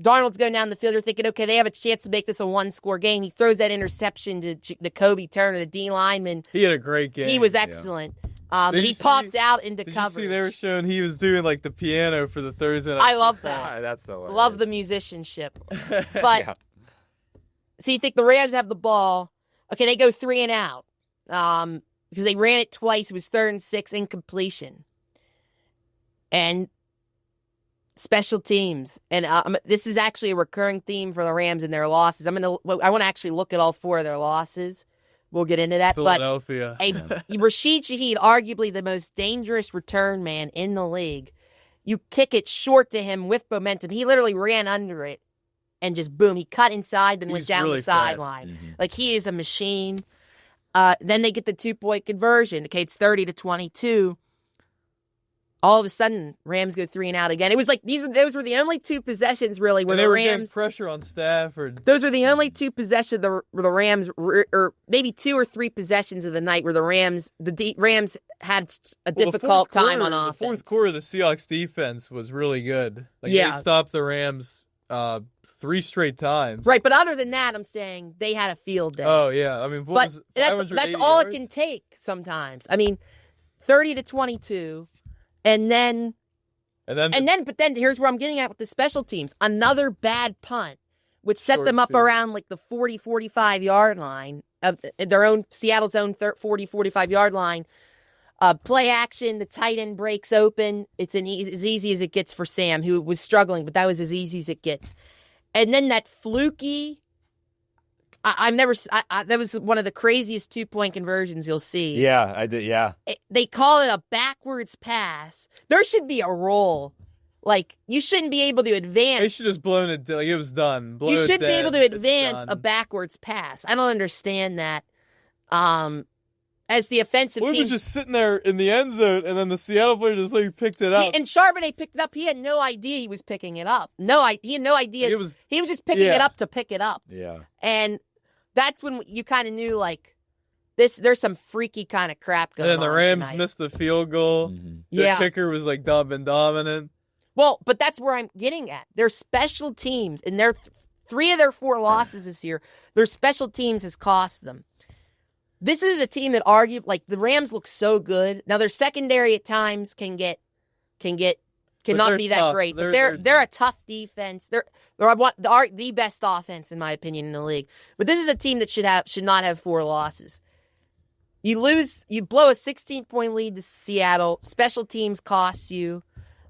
Darnold's going down the field. You're thinking, okay, they have a chance to make this a one-score game. He throws that interception to Kobe Turner, the D lineman.
He had a great game.
He was excellent. He popped out into coverage.
Did you see they were showing he was doing like the piano for the Thursday night?
I love that.
That's so hilarious.
Love the musicianship. But so you think the Rams have the ball. Okay, they go 3 and out. Because they ran it twice. It was 3rd and 6, incompletion. And special teams. And this is actually a recurring theme for the Rams in their losses. I want to actually look at all 4 of their losses. We'll get into that.
Philadelphia.
But Rashid Shaheed, arguably the most dangerous return man in the league. You kick it short to him with momentum. He literally ran under it and just boom. He cut inside and went down
really
the sideline.
Mm-hmm.
Like, he is a machine. Then they get the 2-point conversion. Okay, it's 30-22. All of a sudden, Rams go 3 and out again. It was like those were the only 2 possessions really where
they
the
were
Rams
getting pressure on Stafford.
Those were the only 2 possessions where the Rams, or maybe 2 or 3 possessions of the night where the Rams had a difficult time on offense.
The fourth quarter, the Seahawks defense was really good. They stopped the Rams 3 straight times.
Right, but other than that, I'm saying they had a field day.
Oh yeah, I mean,
but that's all it can take sometimes. I mean, 30-22. But then here's where I'm getting at with the special teams. Another bad punt, which set them up around like the 40-45 yard line of their own Seattle's own 40-45 yard line. Play action, the tight end breaks open. It's as easy as it gets for Sam, who was struggling, but that was as easy as it gets. And then that fluky. That was one of the craziest 2-point conversions you'll see.
Yeah, I did. Yeah.
They call it a backwards pass. There should be a rule. Like, you shouldn't be able to advance.
They should just blown it. Like, it was done.
You should be able to advance a backwards pass. I don't understand that. As the offensive team,
he was just sitting there in the end zone, and then the Seattle player just like picked it up.
And Charbonnet picked it up. He had no idea he was picking it up. He had no idea. He was just picking it up to pick it up.
Yeah.
And that's when you kind of knew, like, there's some freaky kind of crap going on.
And then the Rams
tonight.
missed the field goal.
Mm-hmm.
The kicker was like dominant.
Well, but that's where I'm getting at. Their special teams, and their 3 of their 4 losses this year, their special teams has cost them. This is a team that the Rams look so good. Now their secondary at times cannot be that great. But they're a tough defense. They're the best offense in my opinion in the league. But this is a team that should not have 4 losses. You blow a 16-point lead to Seattle. Special teams cost you.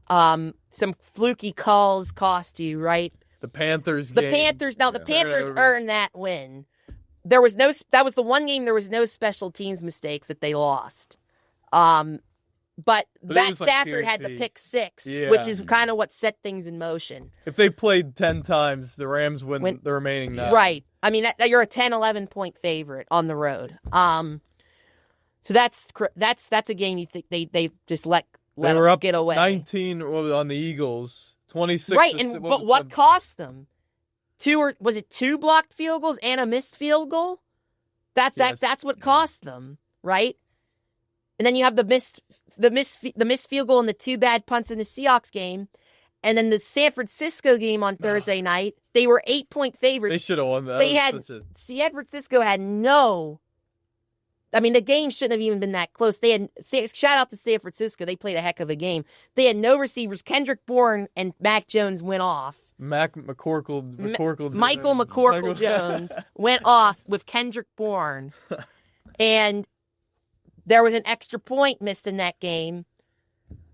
Some fluky calls cost you, right?
The Panthers
earned that win. That was the one game there was no special teams mistakes that they lost. But Matt Stafford had the pick 6, which is kind of what set things in motion.
If they played 10 times, the Rams win the remaining 9.
Right. I mean, you're a 10, 11-point favorite on the road. So that's a game you think they just let
were up
get away.
19 on the Eagles, 26.
Right, but what cost them? 2 blocked field goals and a missed field goal? That's what cost them, right? And then you have the missed field goal and the 2 bad punts in the Seahawks game. And then the San Francisco game on Thursday night, they were 8-point favorites.
They should have won that.
San Francisco had no. I mean, the game shouldn't have even been that close. Shout out to San Francisco. They played a heck of a game. They had no receivers. Kendrick Bourne and Mac Jones went off.
Michael
McCorkle Jones went off with Kendrick Bourne. And there was an extra point missed in that game.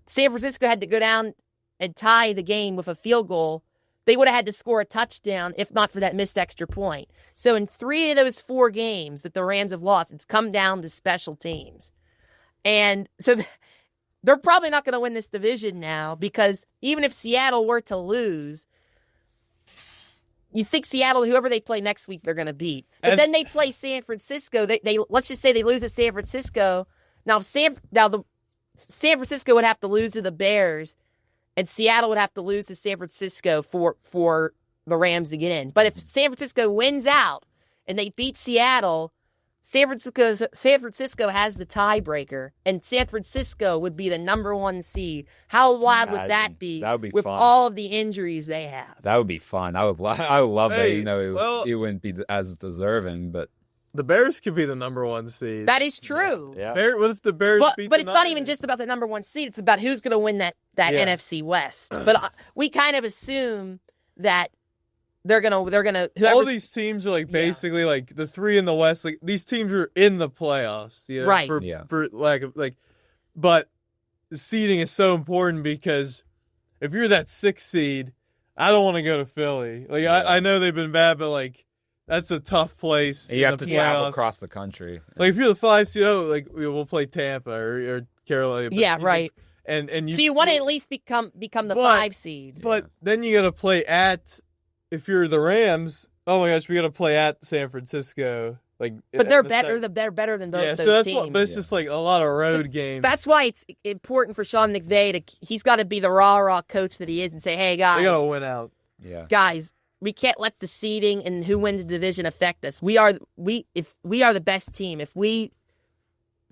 San Francisco had to go down and tie the game with a field goal. They would have had to score a touchdown if not for that missed extra point. So in 3 of those 4 games that the Rams have lost, it's come down to special teams. And so they're probably not going to win this division now, because even if Seattle were to lose, you think Seattle, whoever they play next week, they're going to beat. But then they play San Francisco. They let's just say they lose at San Francisco. Now San Francisco would have to lose to the Bears, and Seattle would have to lose to San Francisco for the Rams to get in. But if San Francisco wins out and they beat Seattle, San Francisco has the tiebreaker, and San Francisco would be the number 1 seed. How wild would that be?
That would be
with
fun.
all of the injuries they have.
That would be fun. I would love that. It wouldn't be as deserving, but
the Bears could be the number 1 seed.
That is true.
Yeah.
What if the Bears beat
but
the
it's not even just about the number 1 seed. It's about who's going to win that NFC West. But we kind of assume that they're gonna.
All these teams are basically like the 3 in the West. Like these teams are in the playoffs,
right?
For lack of but the seeding is so important because if you're that 6th seed, I don't want to go to Philly. I know they've been bad, but that's a tough place.
And you have to travel across the country.
If you're the 5 seed, we'll play Tampa or Carolina.
Yeah, right.
And
so you want to at least become the 5 seed.
But then you got to play at. If you're the Rams, oh my gosh, we got to play at San Francisco. But
they're better. They're better than both those teams.
But it's just a lot of road games.
That's why it's important for Sean McVay he's got to be the rah coach that he is and say, hey guys,
we got to win out.
Yeah,
guys, we can't let the seeding and who wins the division affect us. If we are the best team, if we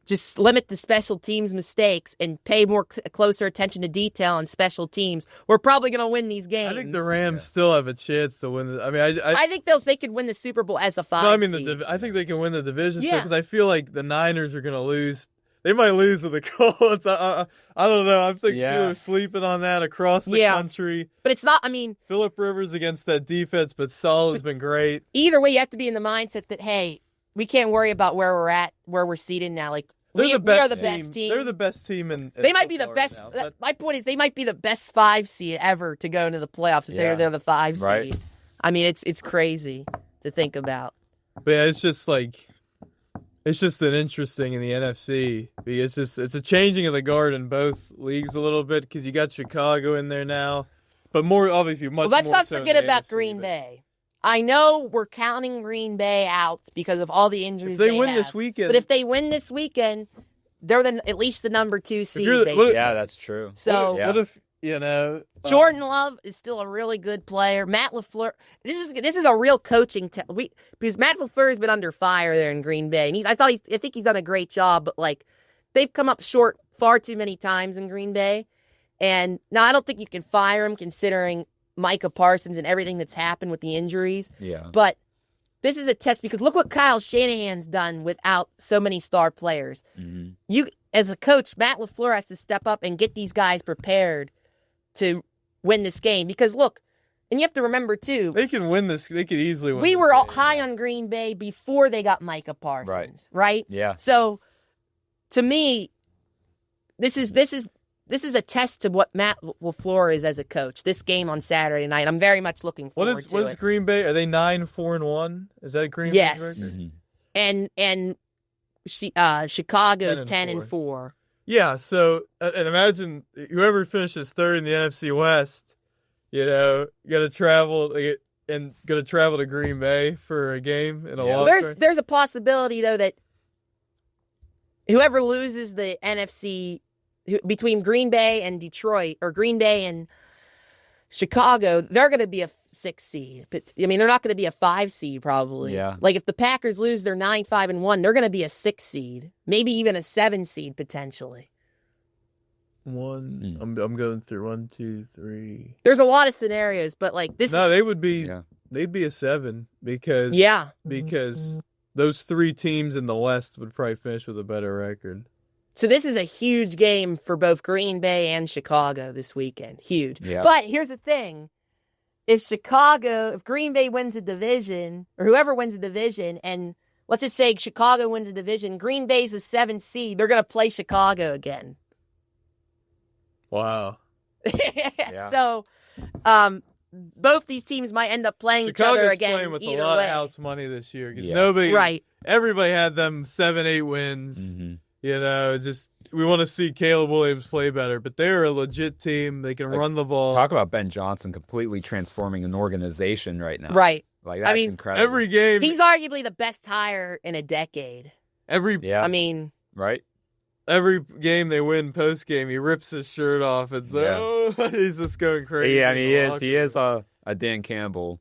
just limit the special teams mistakes and pay more closer attention to detail on special teams, we're probably going to win these games.
I think the Rams still have a chance to win. I
think they could win the Super Bowl as a 5 seed.
I think they can win the division because I feel like the Niners are going to lose. They might lose to the Colts. I don't know. I'm thinking people are sleeping on that across the country.
But it's not.
Phillip Rivers against that defense, but Saul has been great.
Either way, you have to be in the mindset that hey, we can't worry about where we're seated now. We are the best team.
They're the best team,
they might be the best. Right now, my point is, they might be the best 5 seed ever to go into the playoffs. If they're the 5 seed. It's crazy to think about.
But yeah, it's just an interesting in the NFC because it's a changing of the guard in both leagues a little bit because you got Chicago in there now, but more obviously much.
Let's
more
not
so
forget about Green Bay. I know we're counting Green Bay out because of all the injuries
they win
have.
this weekend.
But if they win this weekend, they're at least the number 2 seed.
Yeah, that's true.
So
what if
Jordan Love is still a really good player. Matt LaFleur, this is a real coaching because Matt LaFleur has been under fire there in Green Bay, and I think he's done a great job. But they've come up short far too many times in Green Bay, and now I don't think you can fire him considering Micah Parsons and everything that's happened with the injuries.
Yeah.
But this is a test because look what Kyle Shanahan's done without so many star players.
Mm-hmm.
You, as a coach, Matt LaFleur has to step up and get these guys prepared to win this game. Because look, and you have to remember too,
they can win this. They could easily win.
We were all high on Green Bay before they got Micah Parsons, right?
Yeah.
So to me, this is a test to what Matt LaFleur is as a coach. This game on Saturday night, I'm very much looking forward to it.
What is Green Bay? Are they 9-4-1? Is that Green Bay's record?
Yes. Mm-hmm. And Chicago's 10-4.
Yeah. So and imagine whoever finishes 3rd in the NFC West, you got to travel to Green Bay for a game in a wild
There's a possibility though that whoever loses the NFC between Green Bay and Detroit, or Green Bay and Chicago, they're going to be a 6 seed. But they're not going to be a 5 seed probably.
Yeah.
If the Packers lose their 9-5-1, they're going to be a 6 seed, maybe even a 7 seed potentially.
I'm going through 1, 2, 3.
There's a lot of scenarios, but this.
No, they would be. Yeah. They'd be a 7 because.
Yeah.
Because those 3 teams in the West would probably finish with a better record.
So this is a huge game for both Green Bay and Chicago this weekend. Huge.
Yeah.
But here's the thing. If Green Bay wins a division, or whoever wins a division, and let's just say Chicago wins a division, Green Bay's the 7th seed, they're going to play Chicago again.
Wow.
Yeah. So both these temes might end up playing
Chicago's
each other again.
Playing with
either
a lot
way.
of house money this year because everybody had them 7-8 wins.
Mm-hmm.
We want to see Caleb Williams play better, but they're a legit team. They can run the ball.
Talk about Ben Johnson completely transforming an organization right now.
Right.
That's incredible.
Every game.
He's arguably the best hire in a decade.
Right. every game they win post game, he rips his shirt off and he's just going crazy.
Yeah, I mean he is a Dan Campbell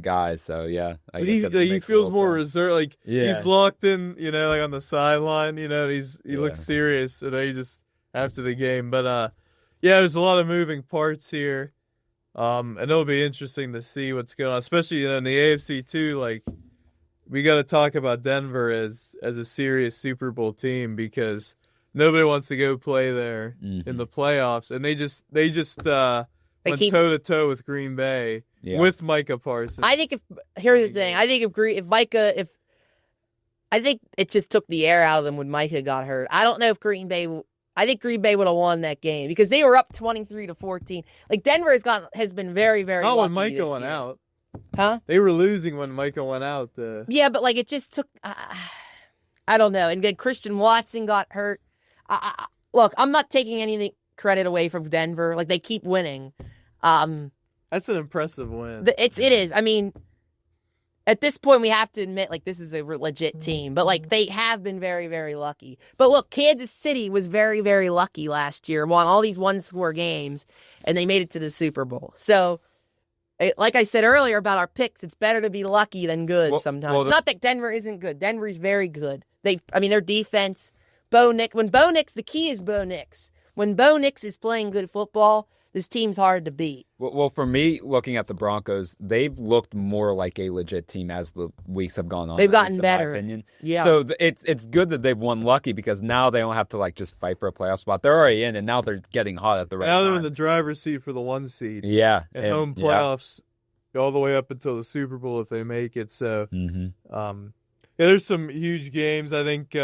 guy, so yeah.
He feels more reserved, like he's locked in, like on the sideline, he looks serious, and he just after the game. But there's a lot of moving parts here, and it'll be interesting to see what's going on, especially in the AFC too. Like we got to talk about Denver as a serious Super Bowl team because nobody wants to go play there in the playoffs, and they just went toe to toe with Green Bay with Micah Parsons.
I think here's the thing. I think I think it just took the air out of them when Micah got hurt. I don't know if I think Green Bay would have won that game because they were up 23-14. Like Denver has been very, very lucky
when Micah went out.
Huh?
They were losing when Micah went out.
Yeah, but like it just took. I don't know. And then Christian Watson got hurt. Look, I'm not taking any credit away from Denver. Like they keep winning.
That's an impressive win.
It is. I mean, at this point, we have to admit, like, this is a legit team. But, like, they have been very, very lucky. But, look, Kansas City was very, very lucky last year. Won all these one-score games, and they made it to the Super Bowl. So, like I said earlier about our picks, it's better to be lucky than good sometimes. Not that Denver isn't good. Denver's very good. Their defense, the key is Bo Nix. When Bo Nix is playing good football, this team's hard to beat.
Well, for me, looking at the Broncos, they've looked more like a legit team as the weeks have gone on.
They've gotten better.
In my opinion.
Yeah.
So it's good that they've won lucky because now they don't have to like just fight for a playoff spot. They're already in, and now they're getting hot at the right time.
Now they're in the driver's seat for the 1 seed.
Yeah.
And home playoffs all the way up until the Super Bowl if they make it. So, there's some huge games. I think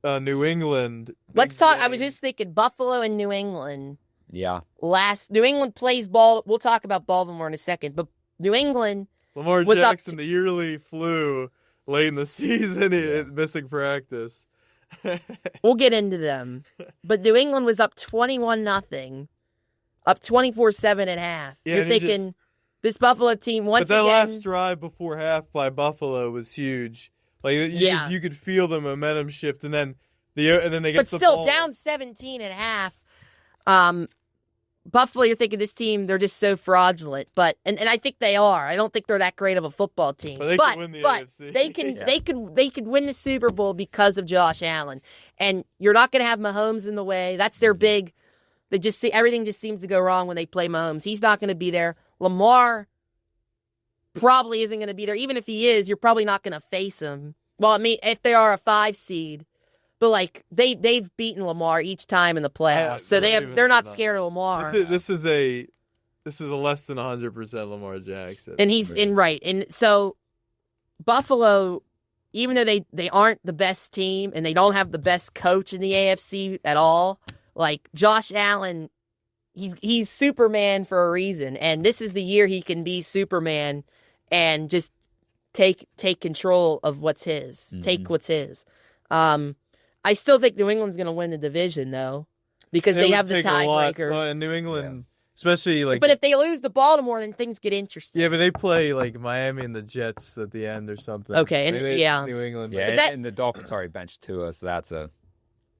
New England.
Let's talk. I was just thinking Buffalo and New England.
Yeah.
New England plays ball. We'll talk about Baltimore in a second, but New England.
Lamar Jackson, the yearly flu late in the season, missing practice.
We'll get into them, but New England was up 21-0, up 24-7 at half.
Yeah,
You're thinking this Buffalo team once again.
But that last drive before half by Buffalo was huge. Like you could feel the momentum shift, and then they get the ball. But
still down 17 at half. Buffalo, you're thinking this team, they're just so fraudulent. But and I think they are. I don't think they're that great of a football team.
But they can win the AFC.
They could win the Super Bowl because of Josh Allen. And you're not going to have Mahomes in the way. That's their big. They just see everything just seems to go wrong when they play Mahomes. He's not going to be there. Lamar probably isn't going to be there. Even if he is, you're probably not going to face him. Well, I mean, if they are a 5 seed. But like they've beaten Lamar each time in the playoffs, so they're not scared of Lamar.
This is a less than 100% Lamar Jackson,
and he's in right. And so Buffalo, even though they aren't the best team and they don't have the best coach in the AFC at all, like Josh Allen, he's Superman for a reason, and this is the year he can be Superman and just take control of what's his, take what's his. I still think New England's going to win the division, though, because they have the tiebreaker.
In New England, especially like.
But if they lose to Baltimore, then things get interesting.
Yeah, but they play like Miami and the Jets at the end or something.
Okay,
New England.
Yeah, and the Dolphins already benched Tua, so that's a.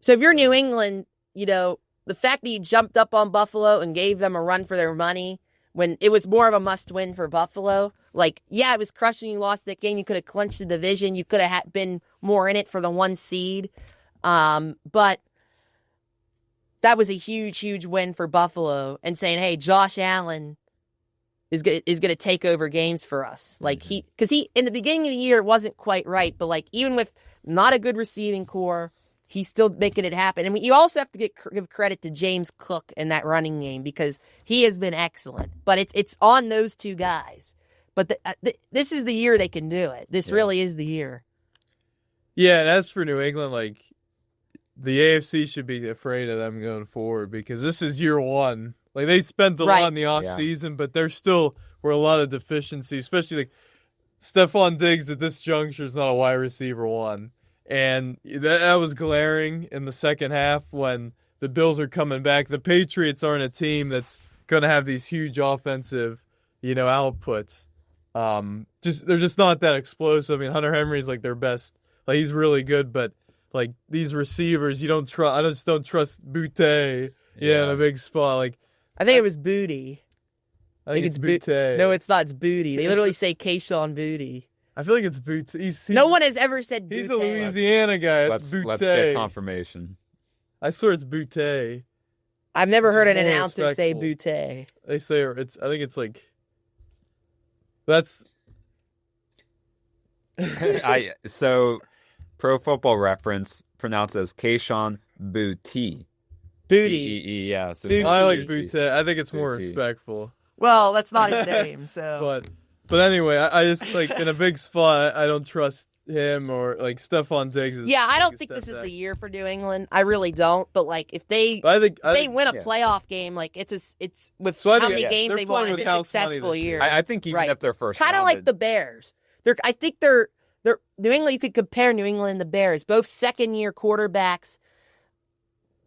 So if you're New England, the fact that you jumped up on Buffalo and gave them a run for their money when it was more of a must-win for Buffalo. Like, yeah, it was crushing. You lost that game. You could have clinched the division. You could have been more in it for the 1 seed. But that was a huge, huge win for Buffalo and saying, hey, Josh Allen is going to take over games for us. Like because he, in the beginning of the year, it wasn't quite right, but like, even with not a good receiving core, he's still making it happen. And you also have to give credit to James Cook in that running game because he has been excellent, but it's on those two guys. But this is the year they can do it. This really is the year.
Yeah. And as for New England, like, the AFC should be afraid of them going forward because this is year 1. Like, they spent a lot in the offseason, but there still were a lot of deficiencies, especially like Stephon Diggs at this juncture is not a wide receiver 1. And that was glaring in the second half when the Bills are coming back. The Patriots aren't a team that's going to have these huge offensive, outputs. They're just not that explosive. I mean, Hunter Henry's like their best. Like, he's really good, but like these receivers, you don't trust. I just don't trust Boutte. Yeah, in a big spot. Like
I think it was Booty.
I think it's Boutte.
No, it's not. It's Booty. They literally say Keyshawn Booty.
I feel like it's Boutte.
No one has ever said Boutte.
He's a Louisiana guy. It's Boutte.
Let's get confirmation.
I swear it's Boutte.
I've never heard an announcer say Boutte.
They say it's. I think it's like. That's.
So, Pro Football Reference pronounces Keyshawn Boutte.
Booty.
Yeah. So
I like Boutte. I think it's more respectful.
Well, that's not his name, so.
But anyway, I just like in a big spot. I don't trust him or like Stephon Diggs.
I don't think this is the year for New England. I really don't. But like, if they win a playoff game, like it's with how many games they've won, it's a successful year.
I think even if they're first,
kind of like the Bears. I think they're New England. You could compare New England and the Bears, both second-year quarterbacks.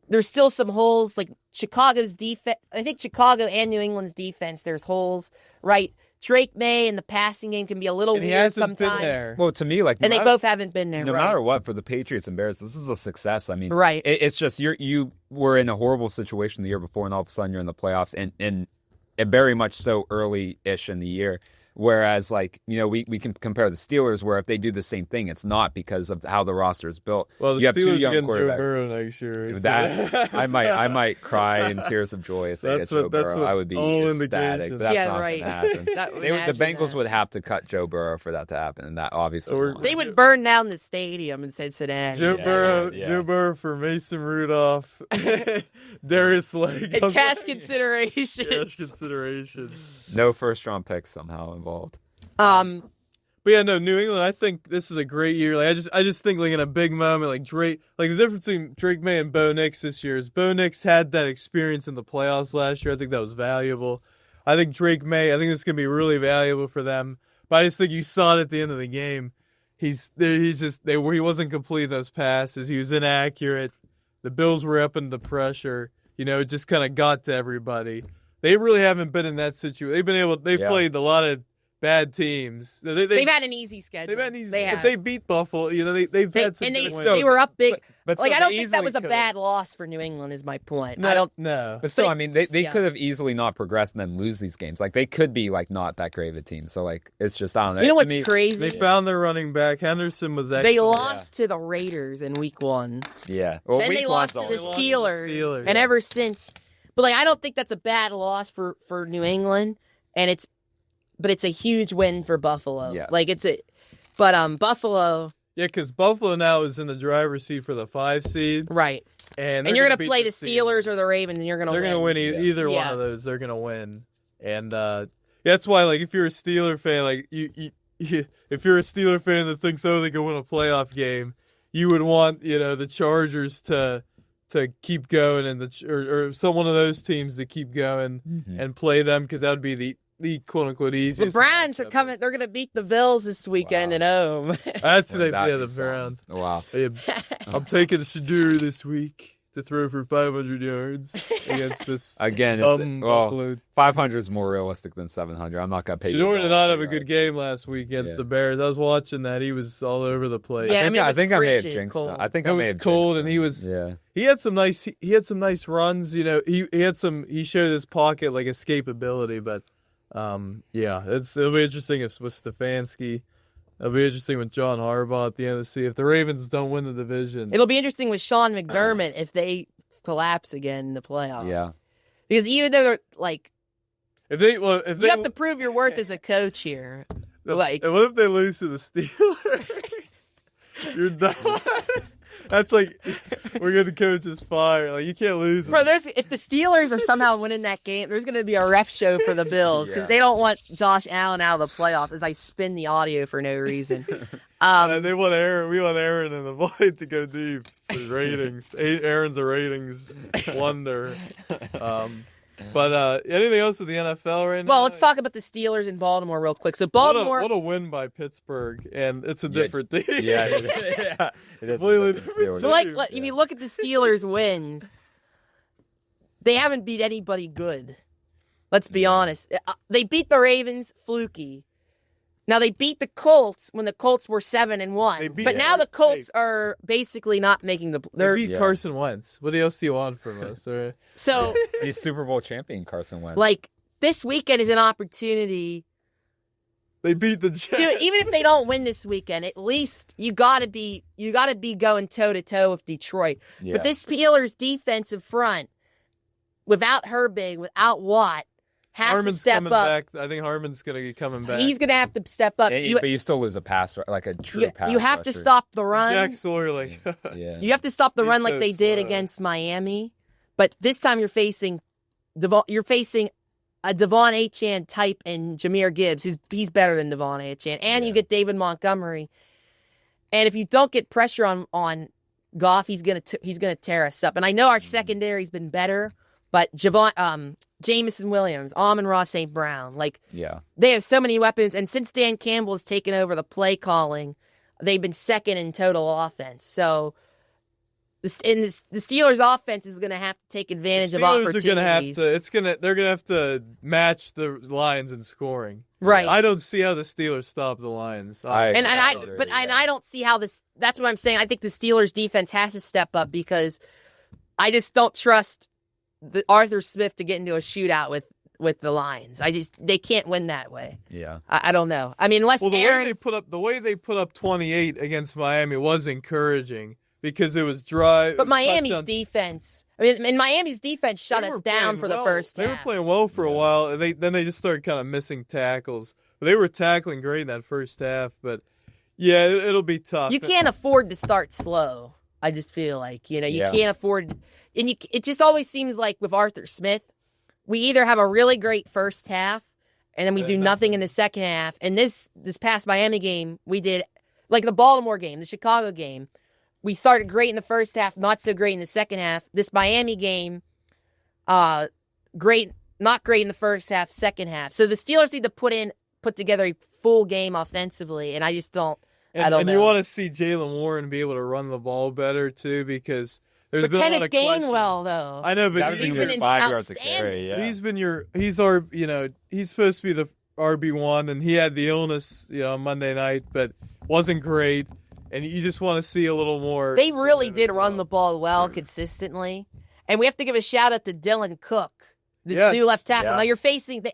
There's still some holes, like Chicago's defense. I think Chicago and New England's defense, there's holes, right? Drake May in the passing game can be a little weird sometimes.
Well, to me,
and they both haven't been there.
No matter what, for the Patriots and Bears, this is a success. I mean,
right?
It's just you were in a horrible situation the year before, and all of a sudden you're in the playoffs, and very much so early-ish in the year. Whereas, like, we can compare the Steelers, where if they do the same thing, it's not because of how the roster is built.
Well, the
you have
Steelers
two young
getting
quarterbacks.
Joe Burrow next year.
That I might cry in tears of joy if they get Joe Burrow. I would be ecstatic, but that's not going to happen. The Bengals would have to cut Joe Burrow for that to happen, and that obviously
they would burn down the stadium in Cincinnati.
Joe Burrow for Mason Rudolph, Darius Slay,
and cash considerations.
No
first-round picks somehow involved.
But yeah, no, New England, I think this is a great year. Like I just think like in a big moment, like Drake, like the difference between Drake May and Bo Nix this year is Bo Nix had that experience in the playoffs last year. I think that was valuable. I think Drake May, I think this is gonna be really valuable for them. But I just think you saw it at the end of the game. He wasn't completing those passes. He was inaccurate. The Bills were up in the pressure. It just kind of got to everybody. They really haven't been in that situation. They've played a lot of bad teams.
They've had an easy schedule.
But they beat Buffalo. They've had some.
And
wins.
they were up big.
But
I don't think that was a bad loss for New England. Is my point.
No,
I don't.
No.
But still, I mean, they could have easily not progressed and then lose these games. Like they could be like not that great of a team. So like it's just I don't know.
You know what's crazy?
They found their running back. Henderson was excellent.
They lost to the Raiders in Week 1.
Yeah.
Well, then they lost to the Steelers. And ever since, but like I don't think that's a bad loss for New England, and it's a huge win for Buffalo.
Yes.
Like Buffalo.
Yeah, because Buffalo now is in the driver's seat for the 5 seed.
Right.
And
you're going to play the Steelers or the Ravens, and you're going to win.
They're going to win either one of those. They're going to win. And that's why, like, if you're a Steeler fan, like, if you're a Steeler fan that thinks, they can win a playoff game, you would want, the Chargers to keep going and or some one of those teams to keep going and play them because that would be the quote-unquote easiest.
The Browns are coming. They're going to beat the Bills this weekend at home.
That's who they play, the Browns.
Wow.
I'm taking Shadur this week to throw for 500 yards against this.
Again, 500 is more realistic than 700. I'm not going to pay
Shadur did not have a good game last week against the Bears. I was watching that. He was all over the place.
Yeah,
I think I may have jinxed him. I think
it was cold, and he was. Yeah. He had some nice runs. He showed his pocket like escapability, but. It'll be interesting with Stefanski. It'll be interesting with John Harbaugh at the end to see if the Ravens don't win the division.
It'll be interesting with Sean McDermott if they collapse again in the playoffs.
Yeah,
because even though they're like, you have to prove your worth as a coach here. Like,
what if they lose to the Steelers? You're done. That's like, we're going to coach is fire. Like, you can't lose.
Bro, if the Steelers are somehow winning that game, there's going to be a ref show for the Bills because they don't want Josh Allen out of the playoffs as I spin the audio for no reason.
And they want Aaron. We want Aaron and the Void to go deep for ratings. Aaron's a ratings wonder. But anything else with the NFL right now?
Well, let's talk about the Steelers in Baltimore real quick. So Baltimore,
what a win by Pittsburgh, and it's a different team.
Yeah, it is
completely different.
So, if you look at the Steelers' wins, they haven't beat anybody good. Let's be honest. They beat the Ravens fluky. Now they beat the Colts when the Colts were 7-1, but now the Colts are basically not making the.
They beat Carson Wentz. What else do you want from us?
So
he's Super Bowl champion Carson Wentz.
Like this weekend is an opportunity.
They beat the Jets.
Dude, even if they don't win this weekend, at least you gotta be going toe to toe with Detroit. Yeah. But this Steelers defensive front, without Herbig, without Watt, has to step
coming
up.
Back. I think Harmon's going to be coming back.
He's going to have to step up.
But you still lose a pass, like a true pass.
You have to stop the run.
Jack Sawyer,
You have to stop the run like they did against Miami. But this time you're facing a Devon Achane type and Jahmyr Gibbs, he's better than Devon Achane. And you get David Montgomery. And if you don't get pressure on Goff, he's gonna tear us up. And I know our secondary's been better, but Jamison Williams, Amon-Ra St. Brown, they have so many weapons. And since Dan Campbell has taken over the play calling, they've been second in total offense. So the Steelers' offense is going to have to take advantage of opportunities.
They're going to have to match the Lions in scoring.
Right.
I don't see how the Steelers stop the Lions.
I don't see how this. That's what I'm saying. I think the Steelers' defense has to step up because I just don't trust Arthur Smith to get into a shootout with the Lions. They can't win that way.
Yeah.
I don't know. I mean, unless
the way they put up 28 against Miami was encourage because it was dry.
But Miami's defense, Miami's defense shut us down for the first half.
They were playing well for a while, and then they just started kind of missing tackles. But they were tackling great in that first half, but yeah, it'll be tough.
You can't afford to start slow. I just feel like, you can't afford. And it just always seems like with Arthur Smith, we either have a really great first half and then we do nothing in the second half. And this past Miami game, we did, like the Baltimore game, the Chicago game, we started great in the first half, not so great in the second half. This Miami game, not great in the first half, second half. So the Steelers need to put together a full game offensively, and I just don't. I don't know.
And you want to see Jaylen Warren be able to run the ball better too, because there's been a lot of
questions. Gainwell, though.
I know, but
he's been 5 yards a carry.
Yeah.
He's supposed to be the RB1, and he had the illness, on Monday night, but wasn't great. And you just want to see a little more.
They really did run the ball well consistently, and we have to give a shout out to Dylan Cook, this new left tackle. Yeah. Now you're facing.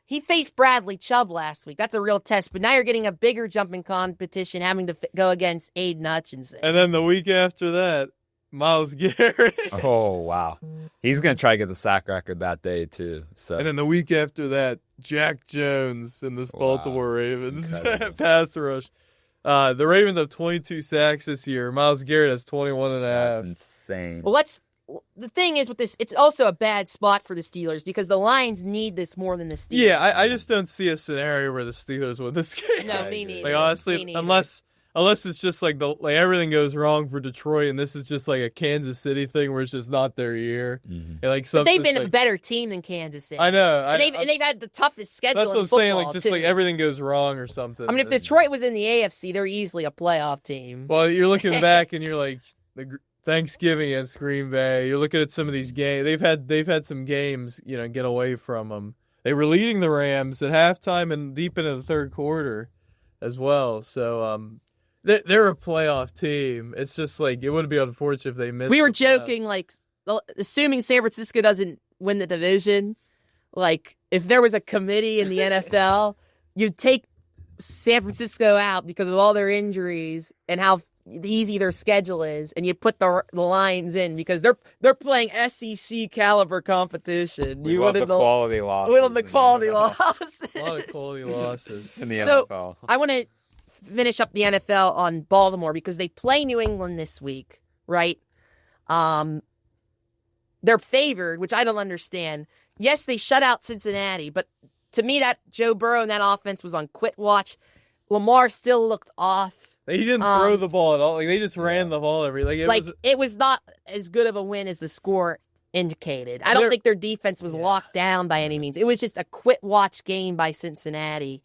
He faced Bradley Chubb last week. That's a real test. But now you're getting a bigger jumping competition, having to go against Aiden Hutchinson.
And then the week after that, Myles Garrett.
Oh, wow. He's going to try to get the sack record that day, too. So.
And then the week after that, Jack Jones and this Baltimore Ravens pass rush. The Ravens have 22 sacks this year. Myles Garrett has 21.5.
That's insane.
Well, the thing is with this, it's also a bad spot for the Steelers because the Lions need this more than the Steelers.
Yeah, I just don't see a scenario where the Steelers win this game.
No, me neither.
Like honestly, unless it's just like everything goes wrong for Detroit, and this is just like a Kansas City thing where it's just not their year.
Mm-hmm.
And
but they've been a better team than Kansas City.
I know,
and they've had the toughest schedule.
That's what I'm saying. Like just like everything goes wrong or something.
I mean, if Detroit was in the AFC, they're easily a playoff team.
Well, you're looking back and you're like the Thanksgiving against Green Bay. You're looking at some of these games. They've had some games, get away from them. They were leading the Rams at halftime and deep into the third quarter as well. So they're a playoff team. It's just like it would be unfortunate if they missed.
We were joking, like assuming San Francisco doesn't win the division, like if there was a committee in the NFL, you'd take San Francisco out because of all their injuries and how easy their schedule is, and you put the Lions in because they're playing SEC caliber competition.
We want the quality losses.
We want the quality losses.
A lot of quality losses
in the NFL.
I want to finish up the NFL on Baltimore because they play New England this week, right? They're favored, which I don't understand. Yes, they shut out Cincinnati, but to me, that Joe Burrow and that offense was on quit watch. Lamar still looked off.
He didn't throw the ball at all. Like they just ran the ball
it was not as good of a win as the score indicated. I don't think their defense was locked down by any means. It was just a quit watch game by Cincinnati.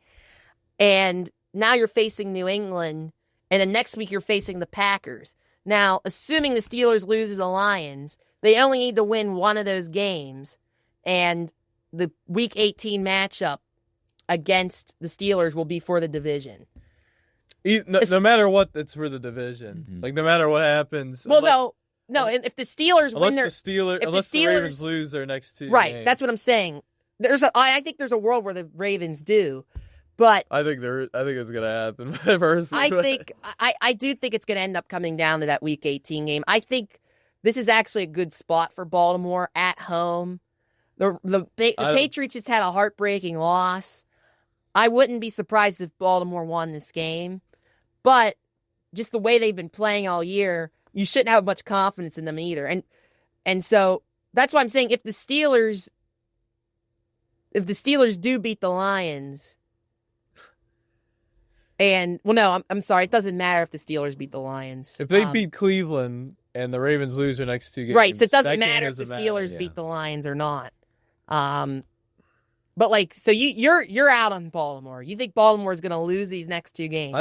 And now you're facing New England, and then next week you're facing the Packers. Now, assuming the Steelers lose to the Lions, they only need to win one of those games. And the Week 18 matchup against the Steelers will be for the division.
No matter what, it's for the division. Mm-hmm. Like, no matter what happens.
Well, no. If the Steelers win
unless the Ravens lose their next 2
games. That's what I'm saying. I think there's a world where the Ravens do, but
I think it's gonna happen. Personally.
I do think it's gonna end up coming down to that Week 18 game. I think this is actually a good spot for Baltimore at home. The Patriots just had a heartbreaking loss. I wouldn't be surprised if Baltimore won this game, but just the way they've been playing all year, you shouldn't have much confidence in them either. And so that's why I'm saying if the Steelers do beat the Lions, I'm sorry, it doesn't matter if the Steelers beat the Lions.
If they beat Cleveland and the Ravens lose their next 2 games,
right? So it doesn't matter if the Steelers beat the Lions or not. But so you're out on Baltimore. You think Baltimore is going to lose these next 2 games?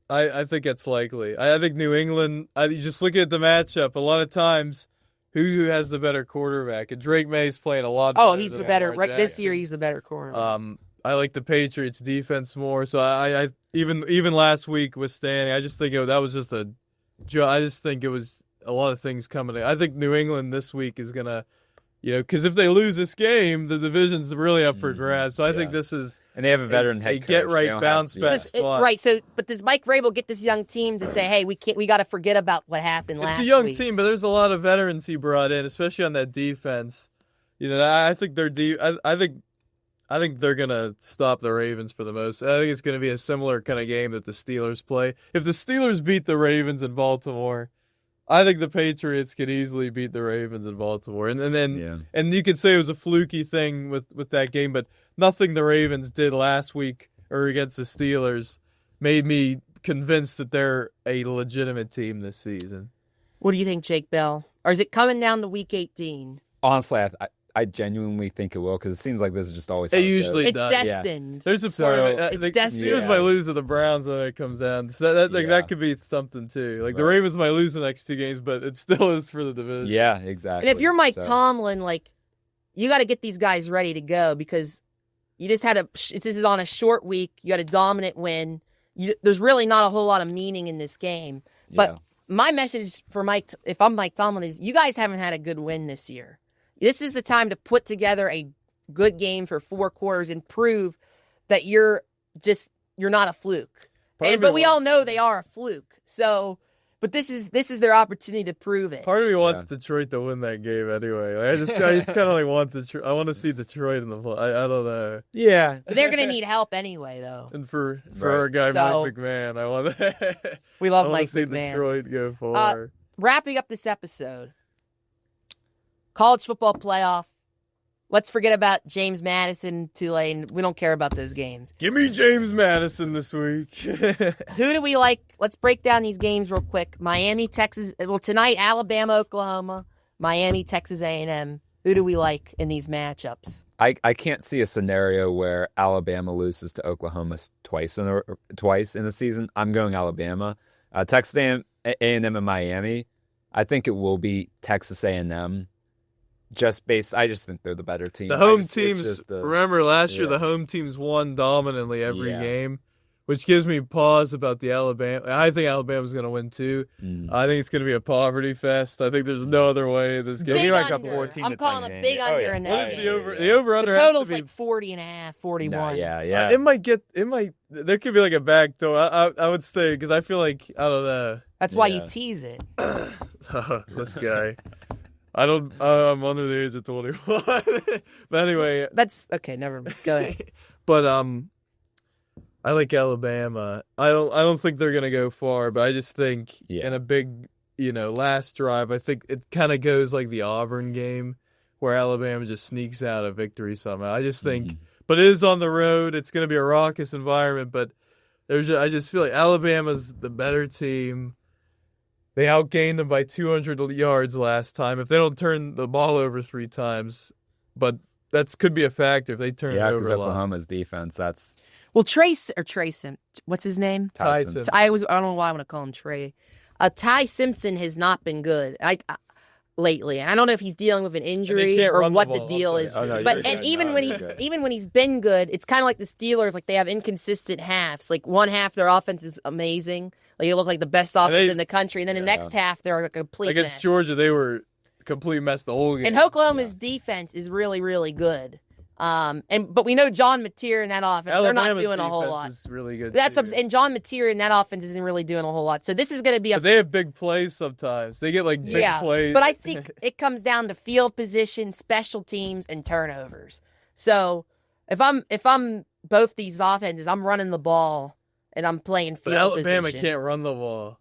I think it's likely. I think New England. You just look at the matchup. A lot of times, who has the better quarterback? And Drake May's playing a lot.
Oh, he's the better. Right this year, he's the better quarterback.
I like the Patriots' defense more. So I even last week with Stanley, I just think that was just I just think it was a lot of things coming. I think New England this week is gonna. Because if they lose this game, the division's really up for grabs. So I think this is,
and they have a veteran head coach.
Get right bounce back spot.
Right. So, but does Mike Vrabel get this young team to say, "Hey, we got to forget about what happened last week"?
It's a young team, but there's a lot of veterans he brought in, especially on that defense. I think they're I think they're gonna stop the Ravens for the most. I think it's gonna be a similar kind of game that the Steelers play. If the Steelers beat the Ravens in Baltimore, I think the Patriots could easily beat the Ravens in Baltimore. And you could say it was a fluky thing with that game, but nothing the Ravens did last week or against the Steelers made me convinced that they're a legitimate team this season.
What do you think, Jake Bell? Or is it coming down to Week 18?
Honestly, I genuinely think it will, because it seems like this is just always how
it usually does.
It's destined.
Yeah. There's a part of it. The Steelers might lose to the Browns when it comes down. So that could be something too. Like the Ravens might lose the next 2 games, but it still is for the division.
Yeah, exactly.
And if you're Mike Tomlin, you got to get these guys ready to go, because you just had this is on a short week. You got a dominant win. There's really not a whole lot of meaning in this game. But my message for if I'm Mike Tomlin, is you guys haven't had a good win this year. This is the time to put together a good game for 4 quarters and prove that you're not a fluke. But we all know they are a fluke. So, but this is their opportunity to prove it.
Part of me wants Detroit to win that game anyway. I just kind of want Detroit. I want to see Detroit in the play. I don't know.
Yeah,
but they're gonna need help anyway, though.
And for our guy Mike McMahon, I want.
We love Mike
McMahon. See Detroit go far.
Wrapping up this episode. College football playoff. Let's forget about James Madison, Tulane. We don't care about those games.
Give me James Madison this week.
Who do we like? Let's break down these games real quick. Miami, Texas. Well, tonight, Alabama, Oklahoma. Miami, Texas A&M. Who do we like in these matchups?
I can't see a scenario where Alabama loses to Oklahoma twice in the season. I'm going Alabama. Texas A&M and Miami. I think it will be Texas A&M. I just think they're the better team.
The home teams, remember last year, the home teams won dominantly every game, which gives me pause about the Alabama. I think Alabama's going to win too. I think it's going to be a poverty fest. I think there's no other way this game.
Big under. I'm calling a big under in that game.
The over-under
the total's like 40.5, 41.
Yeah.
It might, there could be like a back door. I would stay, because I feel like, I don't know.
That's why you tease it.
This guy. I'm under the age of 21. But anyway.
That's okay, never mind. Go ahead.
But I like Alabama. I don't think they're gonna go far, but I just think in a big, last drive, I think it kind of goes like the Auburn game, where Alabama just sneaks out a victory somehow. I just think, but it is on the road. It's gonna be a raucous environment, but I just feel like Alabama's the better team. They outgained them by 200 yards last time. If they don't turn the ball over 3 times, but that could be a factor if they turn it over a lot.
Yeah, because Oklahoma's defense, that's...
Well, Trayson, what's his name?
Tyson.
I don't know why I want to call him Trey. Ty Simpson has not been good. lately. And I don't know if he's dealing with an injury or what the deal is. Even when he's been good, it's kind of like the Steelers. Like they have inconsistent halves. Like one half their offense is amazing. Like it looked like the best offense in the country, and then the next half they're a complete mess.
Against Georgia, they were a complete mess the whole game.
And Oklahoma's defense is really, really good. But we know John Mateer in that offense.
Alabama's
they're not doing a whole lot.
Is really good.
That's what and John Mateer in that offense isn't really doing a whole lot. So this is going to be
But they have big plays sometimes. They get like big plays.
But I think it comes down to field position, special teams, and turnovers. So if I'm both these offenses, I'm running the ball and I'm playing field
Alabama
position.
can't run the ball.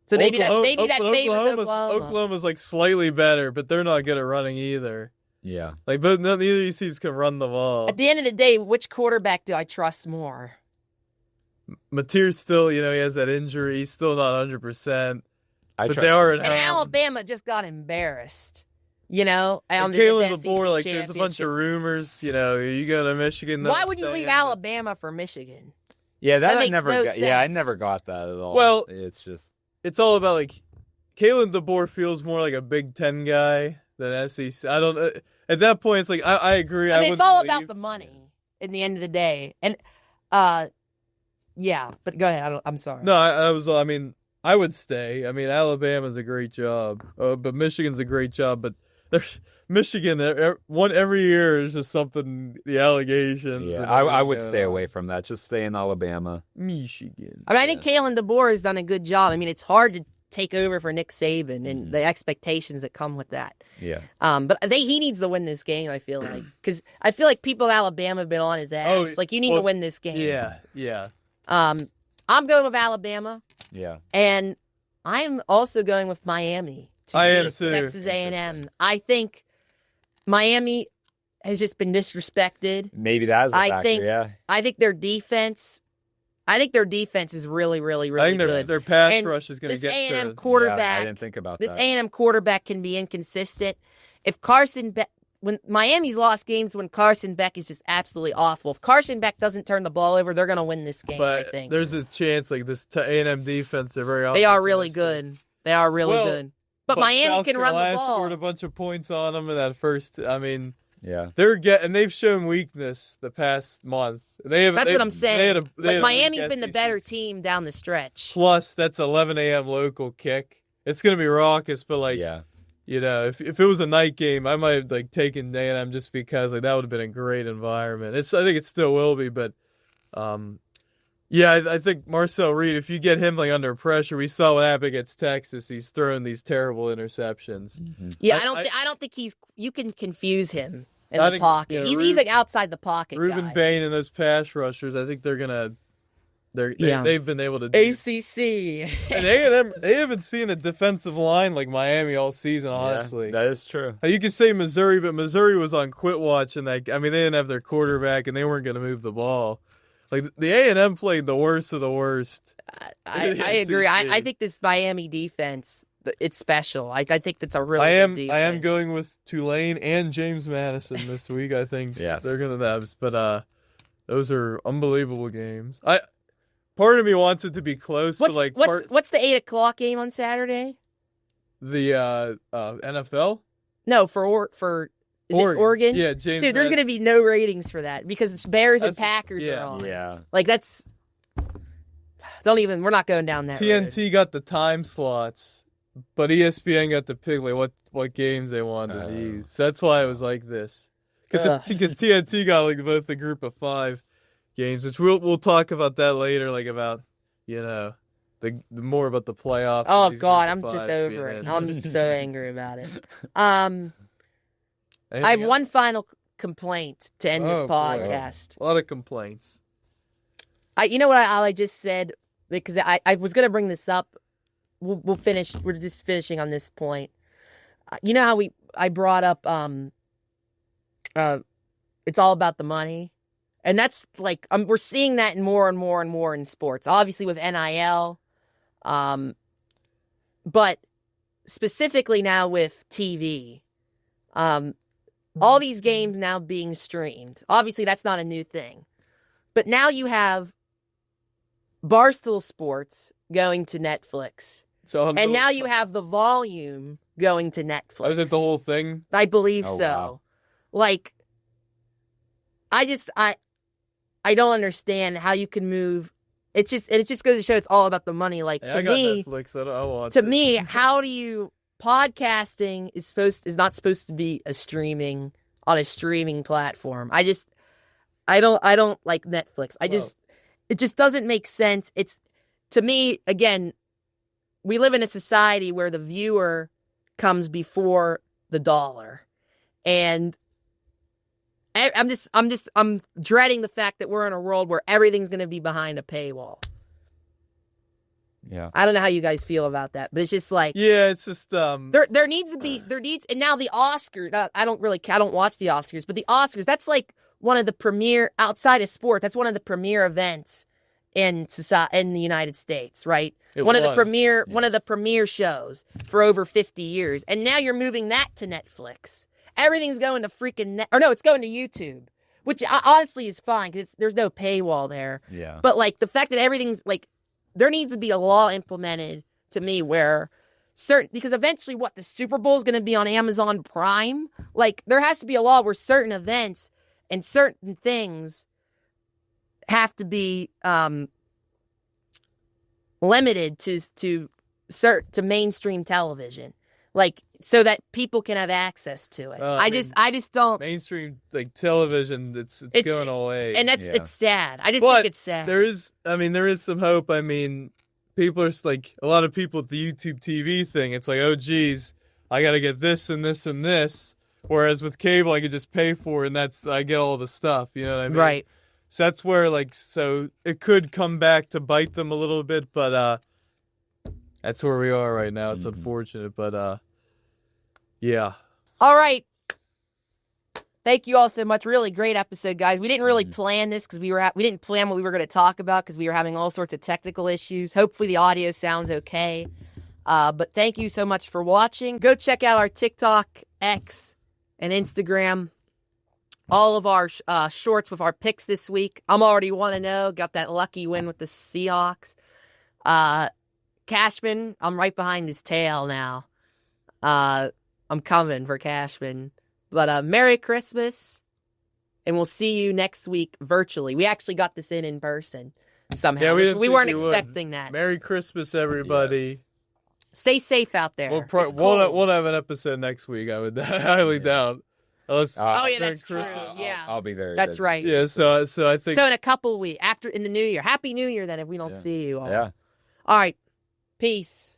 So maybe that favors Oklahoma.
Oklahoma's like slightly better, but they're not good at running either.
Yeah.
Like, but neither of these teams can run the ball.
At the end of the day, which quarterback do I trust more?
Mateer's still, he has that injury. He's still not 100%.
But
they are at home.
And Alabama just got embarrassed. On
Kalen
the
DeBoer, like,
SEC
there's a bunch of rumors. You go to Michigan.
Why would you leave Alabama for Michigan?
Yeah, that
makes no sense.
Yeah, I never got that at all.
Well,
it's
all about like Kalen DeBoer feels more like a Big Ten guy than SEC. I don't. At that point, it's like I agree.
It's all about the money in the end of the day, and yeah. But go ahead. I'm sorry.
No, I would stay. Alabama's a great job, but Michigan's a great job. But Michigan, every year is just something. The allegations.
Yeah, I would stay away from that. Just stay in Alabama.
Michigan.
I think Kalen DeBoer has done a good job. It's hard to take over for Nick Saban and the expectations that come with that.
Yeah.
But he needs to win this game, I feel like. Because I feel like people in Alabama have been on his ass. You need to win this game.
Yeah.
I'm going with Alabama.
Yeah.
And I'm also going with Miami.
I am too.
Texas A&M. I think Miami has just been disrespected.
Maybe that's a factor,
I think their defense is really, really, really good.
Their pass rush is going to get
this A&M quarterback.
I didn't think about
this
that.
This A&M quarterback can be inconsistent. If when Miami's lost games when Carson Beck is just absolutely awful. If Carson Beck doesn't turn the ball over, they're going to win this game.
But
I think
there's a chance this A&M defense. They're very.
They are really good. They are really good. But Miami can run the ball.
Scored a bunch of points on them in that first.
Yeah,
they've shown weakness the past month.
That's what I'm saying. Miami's been the better team down the stretch.
Plus, that's 11 a.m. local kick. It's going to be raucous, but if it was a night game, I might have taken A&M just because that would have been a great environment. I think it still will be, but I think Marcel Reed, if you get him under pressure, we saw what happened against Texas. He's throwing these terrible interceptions.
Mm-hmm. Yeah, I don't think you can confuse him in the pocket. He's outside the pocket.
Reuben Bain and those pass rushers, I think they've been able to do
ACC.
And A&M, they haven't seen a defensive line like Miami all season, honestly.
Yeah, that is true.
You could say Missouri, but Missouri was on quit watch, and they didn't have their quarterback, and they weren't going to move the ball. The A&M played the worst of the worst.
I agree. I think this Miami defense, it's special. I think that's a really good defense.
I am going with Tulane and James Madison this week. I think they're going to have. But those are unbelievable games. Part of me wants it to be close.
What's the 8:00 game on Saturday?
The NFL?
No, for Is it Oregon?
Yeah, James.
Dude, there's going to be no ratings for that because it's Bears and Packers are on.
Yeah.
We're not going down that
TNT
road.
got the time slots, but ESPN got to pick what games they wanted to use. So that's why it was like this. Because TNT got both the group of 5 games, which we'll talk about that later, about the more about the playoffs.
Oh God, I'm just over it. I'm so angry about it. I have one final complaint to end this podcast.
Boy. A lot of complaints.
You know what I just said, because I was going to bring this up. We'll finish. We're just finishing on this point. You know how I brought up it's all about the money, and that's we're seeing that more and more and more in sports. Obviously with NIL, but specifically now with TV. All these games now being streamed. Obviously, that's not a new thing. But now you have Barstool Sports going to Netflix. And now you have the volume going to Netflix.
Oh, is it the whole thing?
I believe so.
Wow.
Like, I don't understand how you can move. It just goes to show it's all about the money. Like,
to me, Netflix, I watch
it. Me, how do you podcasting is not supposed to be on a streaming platform. I don't like Netflix. It just doesn't make sense. It's, to me, again, we live in a society where the viewer comes before the dollar. And I'm dreading the fact that we're in a world where everything's going to be behind a paywall.
Yeah.
I don't know how you guys feel about that, but it's just like,
yeah, it's just
there needs, and now the Oscars, I don't watch the Oscars, but the Oscars, that's like one of the premier, outside of sport, that's one of the premier events in the United States, right? One of the premier shows for over 50 years. And now you're moving that to Netflix. Everything's going to it's going to YouTube, which honestly is fine because there's no paywall there.
Yeah.
But like the fact that everything's like, there needs to be a law implemented to me where because eventually the Super Bowl is going to be on Amazon Prime. Like there has to be a law where certain events and certain things have to be limited to mainstream television. Like, so that people can have access to it. I just don't.
Mainstream, like, television, it's going away.
And it's sad. I think it's sad.
There is some hope. I mean, people are like, a lot of people with the YouTube TV thing, it's like, oh, geez, I got to get this and this and this. Whereas with cable, I could just pay for it, and I get all the stuff. You know what I mean?
Right.
So that's where, so it could come back to bite them a little bit, but that's where we are right now. It's unfortunate, but yeah.
All right. Thank you all so much. Really great episode, guys. We didn't really plan this because we didn't plan what we were going to talk about because we were having all sorts of technical issues. Hopefully the audio sounds okay. But thank you so much for watching. Go check out our TikTok, X, and Instagram. All of our shorts with our picks this week. I'm already 1-0. Got that lucky win with the Seahawks. Cashman, I'm right behind his tail now. I'm coming for Cashman. But Merry Christmas, and we'll see you next week virtually. We actually got this in person somehow.
Yeah,
we weren't expecting that.
Merry Christmas, everybody.
Yes.
Stay safe out there.
We'll have an episode next week, I would highly doubt.
Yeah, that's true. Yeah,
I'll be there.
That's right.
Yeah, so I think
in a couple weeks in the new year. Happy New Year then if we don't see you all.
Yeah.
All right. Peace.